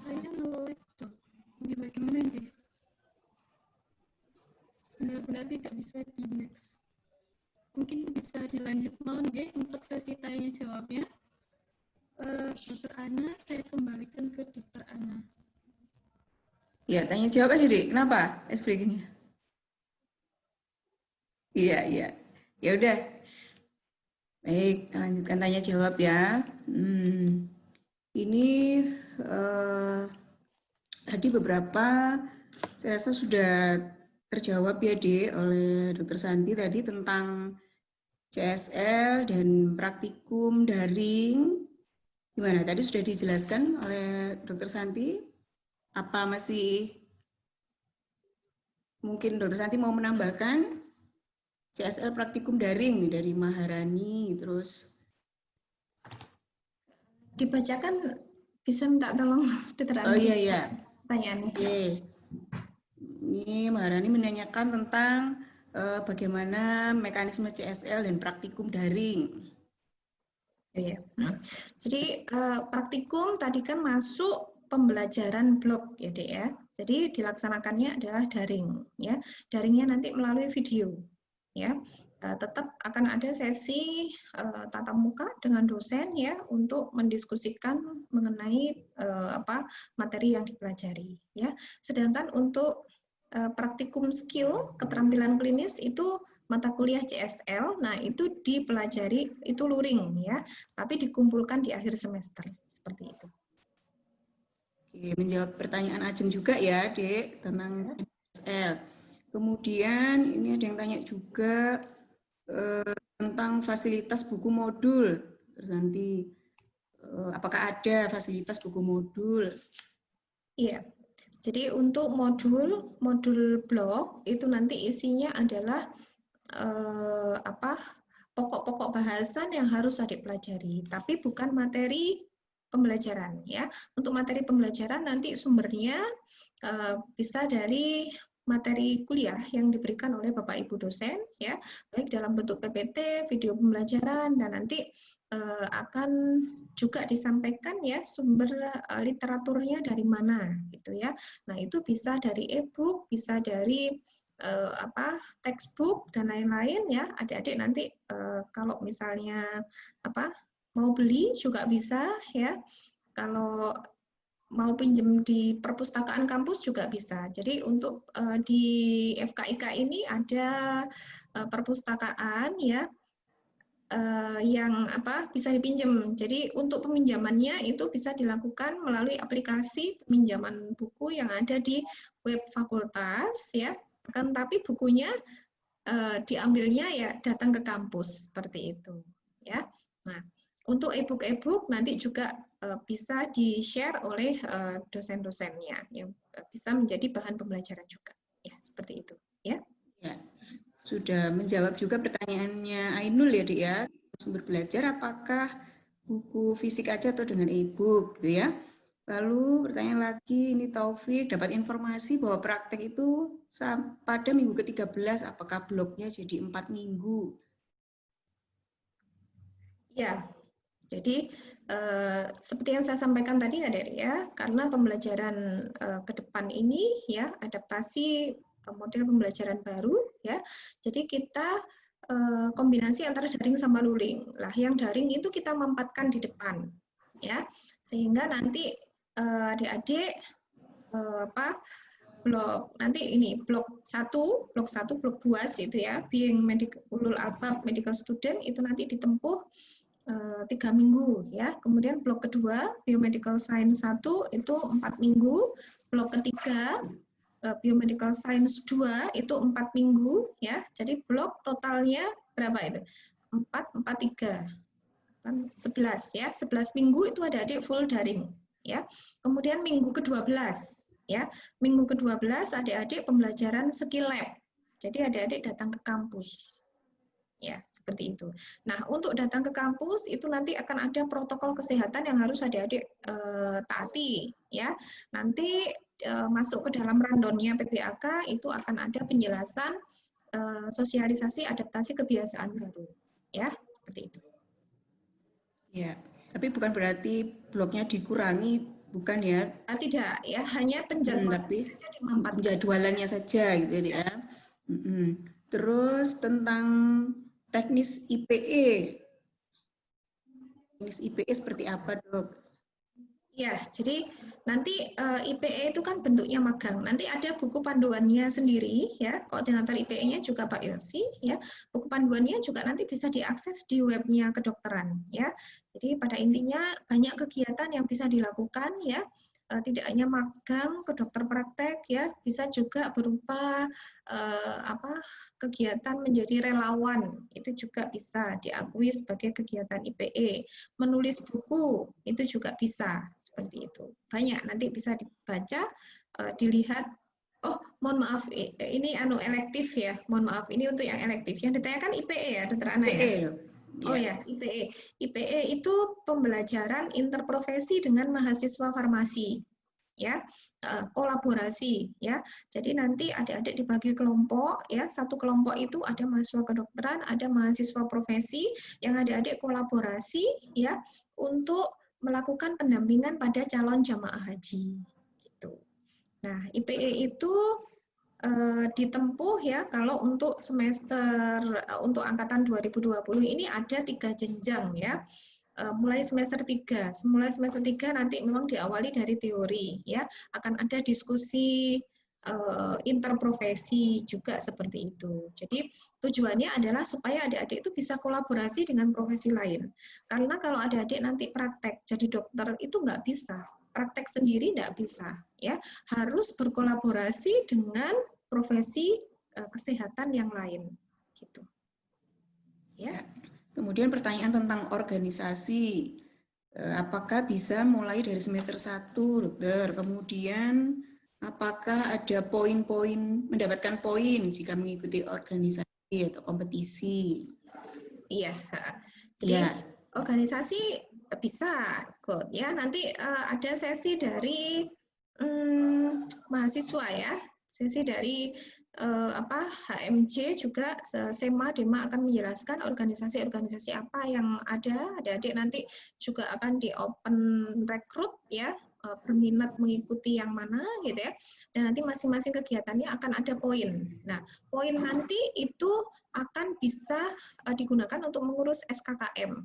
Saya nge-lag tuh. Ini bagaimana nih? Benar-benar tidak bisa di next. Mungkin bisa dilanjut mau deh untuk sesi tanya jawabnya. Dr. Ana, saya kembalikan ke Dr. Ana. Ya, tanya jawab aja Dek. Kenapa ice breaking-nya? Iya. Ya udah. Baik, kita lanjutkan tanya jawab ya. Ini tadi beberapa saya rasa sudah terjawab ya Dek oleh Dr. Santi tadi tentang CSL dan praktikum daring Gimana? Tadi sudah dijelaskan oleh Dr. Santi. Apa masih mungkin Dr. Santi mau menambahkan CSL praktikum daring nih dari Maharani, terus Dibacakan, bisa minta tolong diterangkan. oh iya. Pertanyaannya. Oke. Ini Maharani menanyakan tentang bagaimana mekanisme CSL dan praktikum daring. Iya. Jadi praktikum tadi kan masuk pembelajaran blok ya Dek ya. Jadi dilaksanakannya adalah daring ya. Daringnya nanti melalui video ya. Tetap akan ada sesi tatap muka dengan dosen ya untuk mendiskusikan mengenai materi yang dipelajari ya. Sedangkan untuk praktikum skill keterampilan klinis itu mata kuliah CSL, nah itu dipelajari, itu luring ya, tapi dikumpulkan di akhir semester, seperti itu. Oke, menjawab pertanyaan Ajeng juga ya, Dek, tentang CSL. Kemudian ini ada yang tanya juga tentang fasilitas buku modul. Terus nanti apakah ada fasilitas buku modul? Iya. Jadi untuk modul blog itu nanti isinya adalah pokok-pokok bahasan yang harus adik pelajari, tapi bukan materi pembelajaran ya. Untuk materi pembelajaran nanti sumbernya bisa dari materi kuliah yang diberikan oleh Bapak Ibu dosen ya, baik dalam bentuk PPT, video pembelajaran, dan nanti akan juga disampaikan ya sumber literaturnya dari mana gitu ya. Nah, itu bisa dari e-book, bisa dari textbook dan lain-lain ya. Adik-adik nanti kalau misalnya mau beli juga bisa ya. Kalau mau pinjam di perpustakaan kampus juga bisa. Jadi untuk di FKIK ini ada perpustakaan ya yang bisa dipinjam. Jadi untuk peminjamannya itu bisa dilakukan melalui aplikasi peminjaman buku yang ada di web fakultas ya. Kan tapi bukunya diambilnya ya datang ke kampus seperti itu ya. Nah, untuk e-book nanti juga bisa di-share oleh dosen-dosennya yang bisa menjadi bahan pembelajaran juga ya, seperti itu ya. Ya. Sudah menjawab juga pertanyaannya Ainul ya, Dik ya. Sumber belajar apakah buku fisik aja atau dengan e-book gitu ya. Lalu pertanyaan lagi, ini Taufik, dapat informasi bahwa praktek itu pada minggu ke-13, apakah bloknya jadi 4 minggu? Ya, jadi seperti yang saya sampaikan tadi Adik ya, karena pembelajaran ke depan ini ya, adaptasi model pembelajaran baru ya, jadi kita kombinasi antara daring sama luring. Lah yang daring itu kita mampatkan di depan ya, sehingga nanti adik-adik blok nanti ini blok 1, blok BUAS itu ya, being medical ulul albab medical student itu nanti ditempuh 3 minggu ya. Kemudian blok kedua biomedical science 1 itu 4 minggu, blok ketiga biomedical science 2 itu 4 minggu ya. Jadi blok totalnya berapa itu? 4 3 11 ya. 11 minggu itu adik-adik full daring ya. Kemudian minggu ke-12 ya. Minggu ke-12 adik-adik pembelajaran skill lab. Jadi adik-adik datang ke kampus. Ya, seperti itu. Nah, untuk datang ke kampus itu nanti akan ada protokol kesehatan yang harus adik-adik taati ya. Nanti masuk ke dalam randonnya PBAK itu akan ada penjelasan sosialisasi adaptasi kebiasaan baru ya, seperti itu. Ya, tapi bukan berarti bloknya dikurangi, bukan ya? Tidak, ya hanya penjadwalannya saja gitu ya. Terus tentang teknis IPE. Teknis IPE seperti apa, Dok? Ya, jadi nanti IPE itu kan bentuknya magang. Nanti ada buku panduannya sendiri ya. Koordinator IPE-nya juga Pak Yosi ya. Buku panduannya juga nanti bisa diakses di webnya kedokteran ya. Jadi pada intinya banyak kegiatan yang bisa dilakukan ya. tidak hanya magang ke dokter praktek ya, bisa juga berupa kegiatan menjadi relawan, itu juga bisa diakui sebagai kegiatan IPE. Menulis buku itu juga bisa seperti itu. Banyak, nanti bisa dibaca, dilihat. Oh, mohon maaf, ini elektif ya. Mohon maaf, ini untuk yang elektif. Yang ditanyakan IPE ya, Dokter Ana ya? Oh ya, IPE. IPE itu pembelajaran interprofesi dengan mahasiswa farmasi. Ya, kolaborasi ya. Jadi nanti adik-adik dibagi kelompok ya. Satu kelompok itu ada mahasiswa kedokteran, ada mahasiswa profesi yang adik-adik kolaborasi ya untuk melakukan pendampingan pada calon jamaah haji gitu. Nah, IPE itu ditempuh ya kalau untuk semester untuk angkatan 2020 ini ada 3 jenjang ya. Mulai semester 3. Mulai semester 3 nanti memang diawali dari teori ya. Akan ada diskusi interprofesi juga seperti itu. Jadi tujuannya adalah supaya adik-adik itu bisa kolaborasi dengan profesi lain. Karena kalau adik-adik nanti praktek jadi dokter itu nggak bisa. Praktek sendiri tidak bisa, ya harus berkolaborasi dengan profesi kesehatan yang lain, gitu. Ya. Kemudian pertanyaan tentang organisasi, apakah bisa mulai dari semester 1, dokter? Kemudian apakah ada poin-poin mendapatkan poin jika mengikuti organisasi atau kompetisi? Iya. Jadi organisasi bisa ikut ya, nanti ada sesi dari mahasiswa ya, sesi dari HMJ juga, SEMA, DEMA akan menjelaskan organisasi-organisasi apa yang ada. Adik-adik nanti juga akan di open recruit ya, berminat mengikuti yang mana gitu ya, dan nanti masing-masing kegiatannya akan ada poin. Nah, poin nanti itu akan bisa digunakan untuk mengurus SKKM,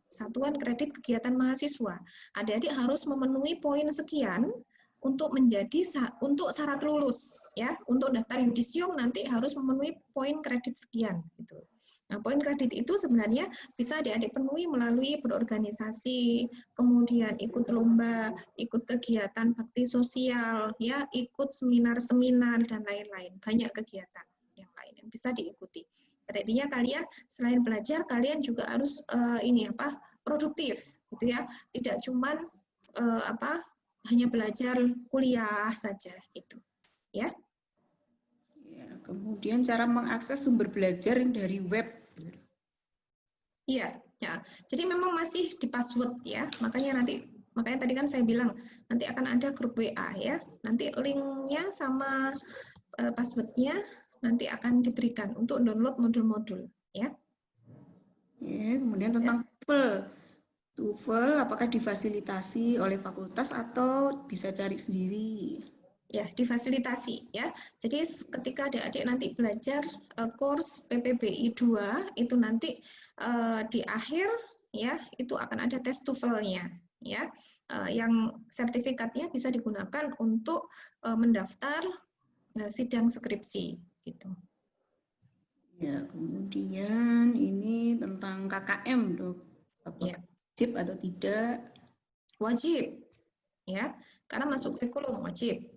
Satuan Kredit Kegiatan Mahasiswa. Adik-adik harus memenuhi poin sekian untuk untuk syarat lulus ya. Untuk daftar yudisium nanti harus memenuhi poin kredit sekian gitu. Nah, poin kredit itu sebenarnya bisa adik-adik penuhi melalui berorganisasi, kemudian ikut lomba, ikut kegiatan bakti sosial ya, ikut seminar-seminar dan lain-lain. Banyak kegiatan yang lain yang bisa diikuti. Artinya kalian selain belajar, kalian juga harus produktif, gitu ya. Tidak cuman hanya belajar kuliah saja, gitu, ya. Ya. Kemudian cara mengakses sumber belajar dari web. Iya, ya. Jadi memang masih di password ya. Makanya tadi kan saya bilang nanti akan ada grup WA ya. Nanti linknya sama passwordnya nanti akan diberikan untuk download modul-modul ya. Ya, kemudian tentang TOEFL apakah difasilitasi oleh fakultas atau bisa cari sendiri? Ya, difasilitasi ya. Jadi ketika adik-adik nanti belajar course PPBI 2 itu nanti di akhir ya itu akan ada tes TOEFL-nya ya. Yang sertifikatnya bisa digunakan untuk mendaftar sidang skripsi gitu. Ya, kemudian ini tentang KKM, Dok. Apakah wajib atau tidak? Wajib. Ya, karena masuk kurikulum wajib.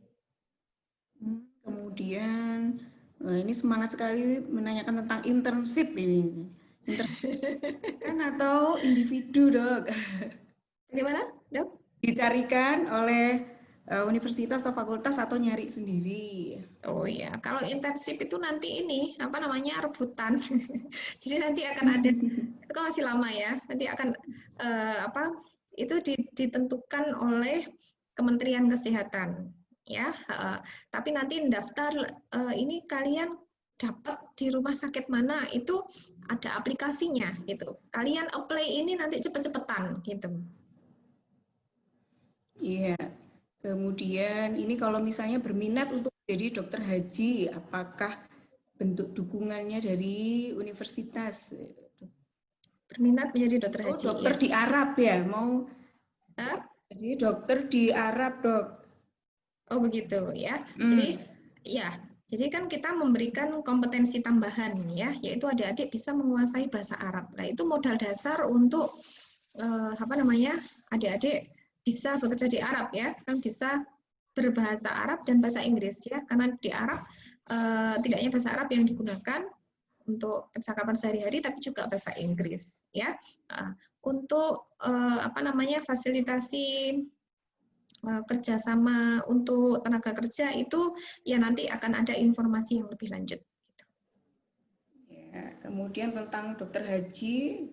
Kemudian ini semangat sekali menanyakan tentang internship ini. Internship kan atau individu, Dok? Bagaimana, Dok? Dicarikan oleh universitas atau fakultas atau nyari sendiri? Oh iya, kalau internship itu nanti ini rebutan. Jadi nanti akan ada, itu kan masih lama ya. Nanti akan itu ditentukan oleh Kementerian Kesehatan ya. Tapi nanti daftar ini kalian dapat di rumah sakit mana itu ada aplikasinya gitu. Kalian apply ini nanti cepet-cepetan gitu. Iya. Kemudian ini kalau misalnya berminat untuk jadi dokter haji, apakah bentuk dukungannya dari universitas? Berminat menjadi dokter haji. Dokter ya. Di Arab ya, mau jadi dokter di Arab, Dok. Oh begitu ya. Jadi kan kita memberikan kompetensi tambahan ya, yaitu adik-adik bisa menguasai bahasa Arab. Nah itu modal dasar untuk adik-adik bisa bekerja di Arab ya, kan bisa berbahasa Arab dan bahasa Inggris ya, karena di Arab tidak hanya bahasa Arab yang digunakan untuk percakapan sehari-hari, tapi juga bahasa Inggris ya. Untuk fasilitasi kerjasama untuk tenaga kerja itu ya nanti akan ada informasi yang lebih lanjut. Ya, kemudian tentang dokter haji,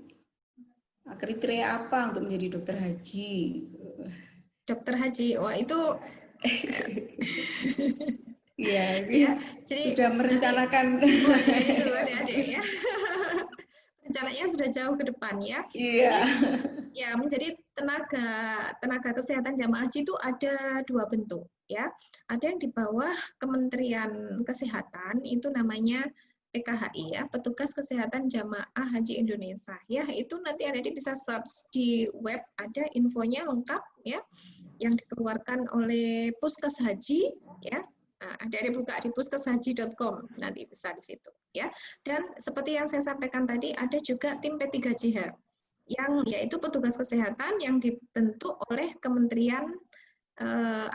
kriteria apa untuk menjadi dokter haji? Dokter haji, wah itu ya, jadi sudah merencanakan. Itu adik-adik ya. Rencananya sudah jauh ke depan ya. Iya. Ya, menjadi tenaga kesehatan jamaah haji itu ada dua bentuk ya. Ada yang di bawah Kementerian Kesehatan, itu namanya PKHI ya, Petugas Kesehatan Jamaah Haji Indonesia. Ya, itu nanti adik-adik bisa search di web, ada infonya lengkap ya, yang dikeluarkan oleh Puskes Haji ya. Nah, adik-adik buka di puskeshaji.com, nanti bisa di situ ya. Dan seperti yang saya sampaikan tadi, ada juga tim P3JH yang yaitu petugas kesehatan yang dibentuk oleh Kementerian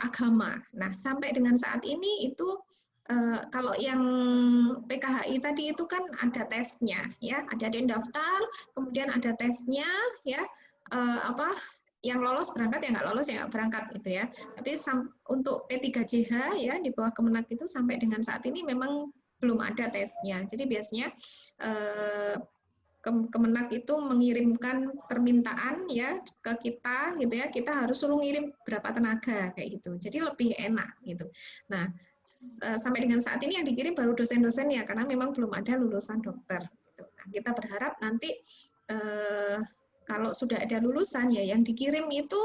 Agama. Nah, sampai dengan saat ini itu kalau yang PKHI tadi itu kan ada tesnya ya, ada yang daftar, kemudian ada tesnya ya, yang lolos berangkat, yang nggak lolos ya nggak berangkat gitu ya. Tapi untuk P3JH ya di bawah Kemenak itu sampai dengan saat ini memang belum ada tesnya. Jadi biasanya Kemenak itu mengirimkan permintaan ya ke kita gitu ya, kita harus suruh ngirim berapa tenaga kayak gitu. Jadi lebih enak gitu. Nah, sampai dengan saat ini yang dikirim baru dosen-dosennya karena memang belum ada lulusan dokter. Nah, kita berharap nanti kalau sudah ada lulusan ya yang dikirim itu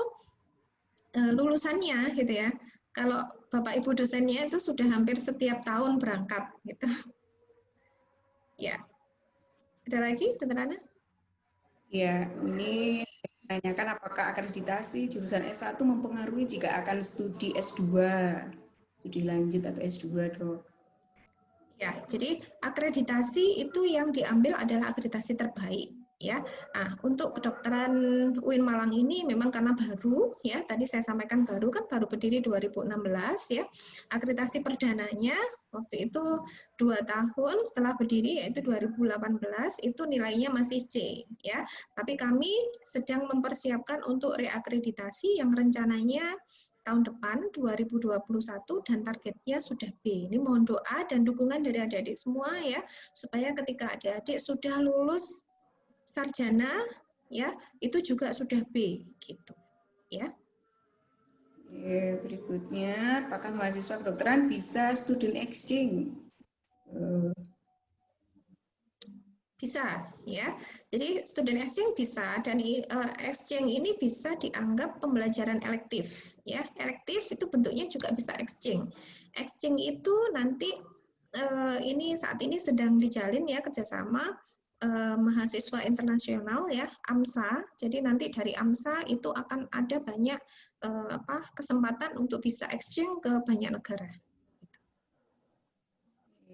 lulusannya gitu ya. Kalau Bapak Ibu dosennya itu sudah hampir setiap tahun berangkat gitu. Ya. Ada lagi, Dr. Ana? Ya, ini menanyakan apakah akreditasi jurusan S1 mempengaruhi jika akan studi S2, studi lanjut atau S2, Dok? Ya, jadi akreditasi itu yang diambil adalah akreditasi terbaik. Ya, nah, untuk kedokteran UIN Malang ini memang karena baru, ya tadi saya sampaikan baru berdiri 2016 ya. Akreditasi perdananya waktu itu 2 tahun setelah berdiri yaitu 2018 itu nilainya masih C ya. Tapi kami sedang mempersiapkan untuk reakreditasi yang rencananya tahun depan 2021 dan targetnya sudah B. Ini mohon doa dan dukungan dari adik-adik semua ya supaya ketika adik-adik sudah lulus sarjana ya itu juga sudah B gitu ya. Berikutnya, apakah mahasiswa kedokteran bisa student exchange? Bisa ya. Jadi student exchange bisa, dan exchange ini bisa dianggap pembelajaran elektif ya. Elektif itu bentuknya juga bisa exchange. Exchange itu nanti ini saat ini sedang dijalin ya kerjasama mahasiswa internasional ya, AMSA. Jadi nanti dari AMSA itu akan ada banyak kesempatan untuk bisa exchange ke banyak negara.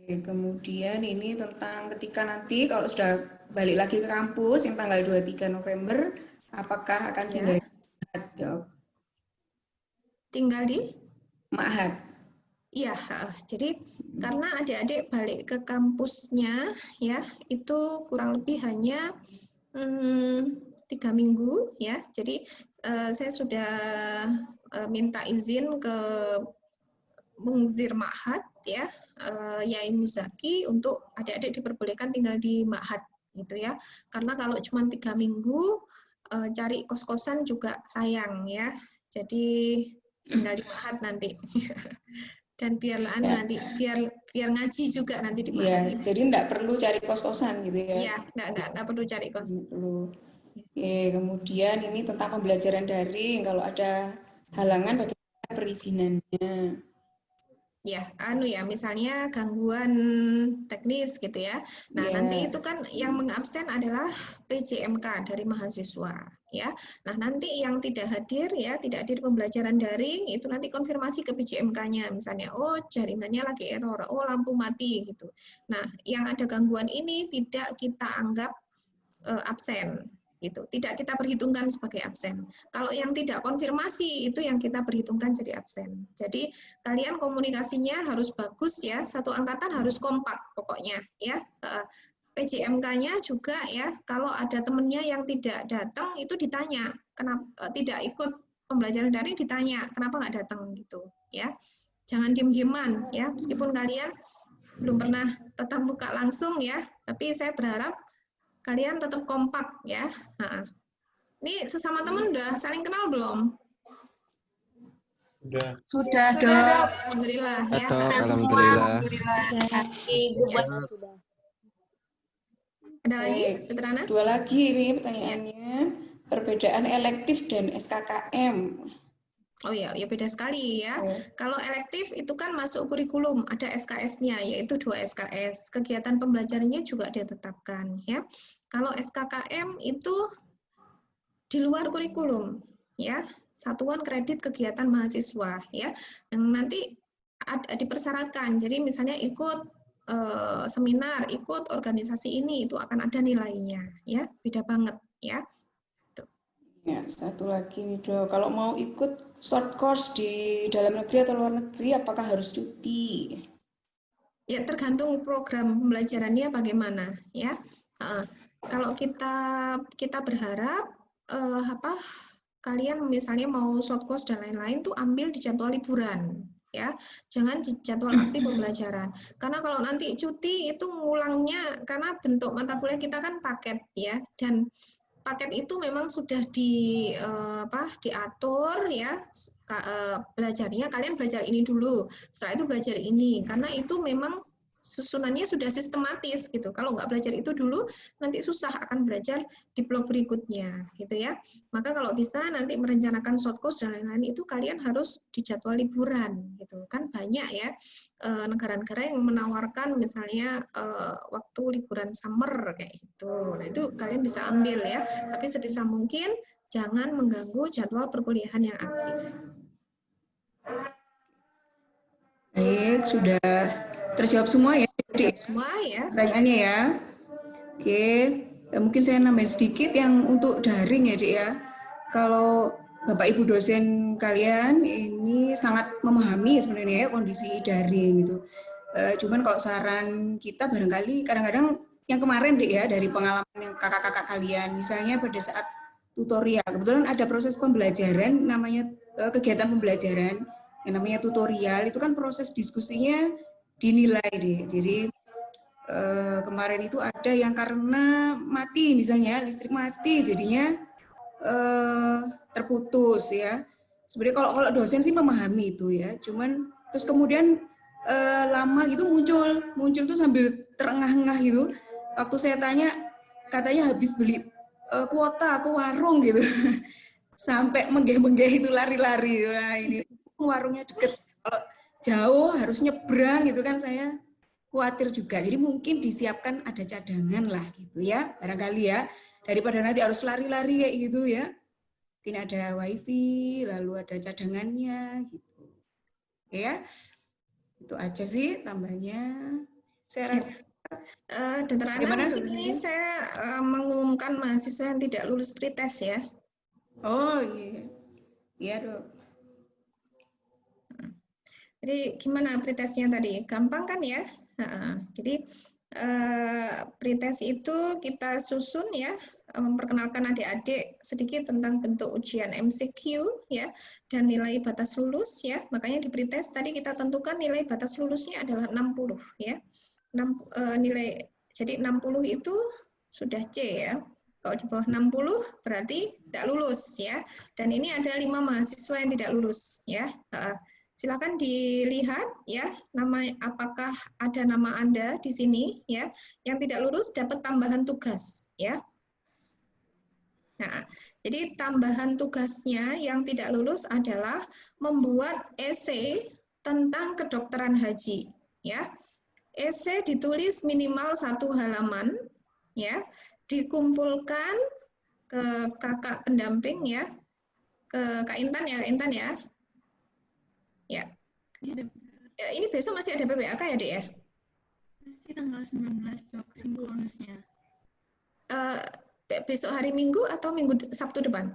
Kemudian ini tentang ketika nanti kalau sudah balik lagi ke kampus yang tanggal 23 November, apakah akan tinggal di Ma'had, Dok? Tinggal di? Ma'had. Iya, jadi karena adik-adik balik ke kampusnya ya itu kurang lebih hanya 3 minggu ya. Jadi saya sudah minta izin ke Mungzir Ma'had ya, Yai Muzaki untuk adik-adik diperbolehkan tinggal di Ma'had gitu ya. Karena kalau cuma 3 minggu cari kos-kosan juga sayang ya. Jadi tinggal di Ma'had nanti. Dan biar nanti biar ngaji juga nanti di Ma'had. Iya, jadi enggak perlu cari kos-kosan gitu ya. Iya, enggak perlu cari kos. Kemudian ini tentang pembelajaran daring, kalau ada halangan bagaimana perizinannya? Ya, misalnya gangguan teknis gitu ya. Nah, nanti itu kan yang mengabsen adalah PJMK dari mahasiswa ya. Nah, nanti yang tidak hadir ya, tidak hadir pembelajaran daring itu nanti konfirmasi ke PJMK-nya. Misalnya, oh jaringannya lagi error, oh lampu mati gitu. Nah, yang ada gangguan ini tidak kita anggap absen gitu. Tidak kita perhitungkan sebagai absen. Kalau yang tidak konfirmasi itu yang kita perhitungkan jadi absen. Jadi kalian komunikasinya harus bagus ya, satu angkatan harus kompak pokoknya ya. PJMK-nya juga ya, kalau ada temennya yang tidak datang itu ditanya, kenapa tidak ikut pembelajaran daring, ditanya kenapa nggak datang gitu ya. Jangan diem-dieman ya, meskipun kalian belum pernah tatap muka langsung ya, tapi saya berharap kalian tetap kompak ya. Nah, ini sesama teman udah saling kenal belum? Sudah, Dok. Dok. Alhamdulillah ya. Alhamdulillah. Sudah. Ada lagi, Baik, Petrana? dua lagi ini pertanyaannya. Perbedaan elektif dan SKKM. Oh ya, ya beda sekali ya. Kalau elektif itu kan masuk kurikulum, ada SKS-nya, yaitu 2 SKS. Kegiatan pembelajarannya juga ditetapkan ya. Kalau SKKM itu di luar kurikulum ya, satuan kredit kegiatan mahasiswa ya. Yang nanti dipersyaratkan. Jadi misalnya ikut seminar, ikut organisasi ini itu akan ada nilainya ya. Beda banget ya. Ya, satu lagi nih Dok, kalau mau ikut short course di dalam negeri atau luar negeri, apakah harus cuti? Ya, tergantung program pembelajarannya bagaimana ya. Kalau kita berharap kalian misalnya mau short course dan lain-lain tuh ambil di jadwal liburan ya, jangan di jadwal aktif pembelajaran. Karena kalau nanti cuti itu ngulangnya, karena bentuk mata kuliah kita kan paket ya, dan paket itu memang sudah diatur ya, belajarnya kalian belajar ini dulu, setelah itu belajar ini, karena itu memang susunannya sudah sistematis gitu. Kalau nggak belajar itu dulu, nanti susah akan belajar di blok berikutnya gitu ya. Maka kalau bisa nanti merencanakan short course dan lain-lain itu kalian harus di jadwal liburan gitu kan. Banyak ya negara-negara yang menawarkan misalnya waktu liburan summer kayak gitu. Nah itu kalian bisa ambil ya, tapi sebisa mungkin jangan mengganggu jadwal perkuliahan yang aktif. Baik, sudah terjawab semua ya? Terjawab semua ya. Pertanyaannya ya. Oke, mungkin saya nambahin sedikit yang untuk daring ya, Dik ya. Kalau Bapak Ibu dosen kalian ini sangat memahami sebenarnya ya kondisi daring gitu. Cuman kalau saran kita barangkali kadang-kadang yang kemarin Dik ya, dari pengalaman yang kakak-kakak kalian, misalnya pada saat tutorial, kebetulan ada proses pembelajaran namanya kegiatan pembelajaran yang namanya tutorial, itu kan proses diskusinya dinilai deh. Jadi kemarin itu ada yang karena mati misalnya, listrik mati jadinya terputus ya. Sebenarnya kalau dosen sih memahami itu ya, cuman terus kemudian lama gitu muncul tuh sambil terengah-engah gitu. Waktu saya tanya katanya habis beli kuota ke warung gitu. Sampai menggeh-menggeh itu lari-lari. Wah, ini warungnya deket, jauh harus nyebrang gitu kan, saya khawatir juga. Jadi mungkin disiapkan ada cadangan lah gitu ya, barangkali ya, daripada nanti harus lari-lari kayak gitu ya. Mungkin ada wifi, lalu ada cadangannya gitu. Oke ya, itu aja sih tambahnya. Saya rasa Dr. Ana, mungkin ini saya mengumumkan mahasiswa yang tidak lulus pretest ya. Oh iya, iya Dok. Jadi gimana pretestnya tadi? Gampang kan ya? Jadi pretest itu kita susun ya, memperkenalkan adik-adik sedikit tentang bentuk ujian MCQ ya, dan nilai batas lulus ya. Makanya di pretest tadi kita tentukan nilai batas lulusnya adalah 60 ya. Nilai jadi 60 itu sudah C ya. Kalau di bawah 60 berarti tidak lulus ya. Dan ini ada 5 mahasiswa yang tidak lulus ya. Silakan dilihat ya, apakah ada nama Anda di sini ya. Yang tidak lulus dapat tambahan tugas ya. Nah, jadi tambahan tugasnya yang tidak lulus adalah membuat esai tentang kedokteran haji ya. Esai ditulis minimal 1 halaman ya. Dikumpulkan ke kakak pendamping ya, ke Kak Intan ya, Kak Intan ya. Ya. Ya, ini besok masih ada PPAK ya, Dek ya? Masih tanggal 19, Dok, sinkronusnya. besok hari Minggu atau Sabtu depan?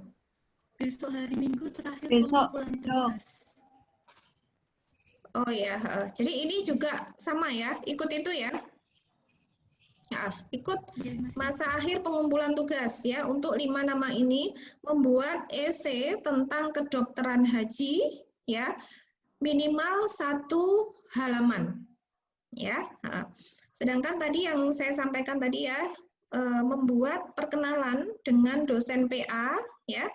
Besok hari Minggu terakhir Besok, pengumpulan tugas. Oh ya, jadi ini juga sama ya, ikut itu ya. Ya, ikut masa akhir pengumpulan tugas ya untuk 5 nama ini membuat esai tentang kedokteran haji ya minimal 1 halaman ya. Sedangkan tadi yang saya sampaikan tadi ya membuat perkenalan dengan dosen PA ya.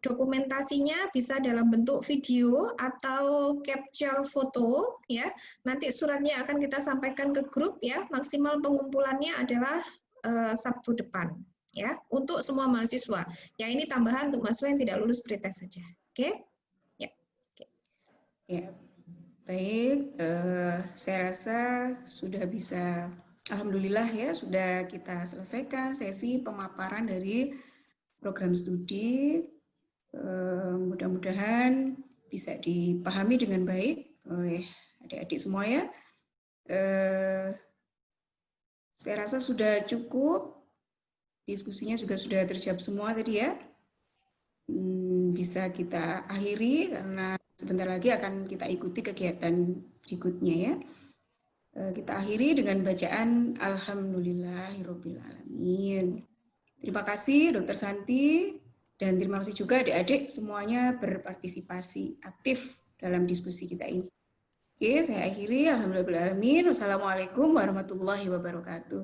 Dokumentasinya bisa dalam bentuk video atau capture foto ya. Nanti suratnya akan kita sampaikan ke grup ya. Maksimal pengumpulannya adalah Sabtu depan ya untuk semua mahasiswa. Yang ini tambahan untuk mahasiswa yang tidak lulus pretest saja. Oke? Ya. Oke. Ya. Baik, saya rasa sudah bisa, alhamdulillah ya, sudah kita selesaikan sesi pemaparan dari program studi. Mudah-mudahan bisa dipahami dengan baik oleh adik-adik semua ya. Saya rasa sudah cukup, diskusinya juga sudah terjawab semua tadi ya. Bisa kita akhiri karena sebentar lagi akan kita ikuti kegiatan berikutnya ya. Kita akhiri dengan bacaan Alhamdulillahirabbil alamin. Terima kasih Dr. Santi. Dan terima kasih juga adik-adik semuanya berpartisipasi aktif dalam diskusi kita ini. Oke, saya akhiri. Alhamdulillahirabbil alamin. Wassalamualaikum warahmatullahi wabarakatuh.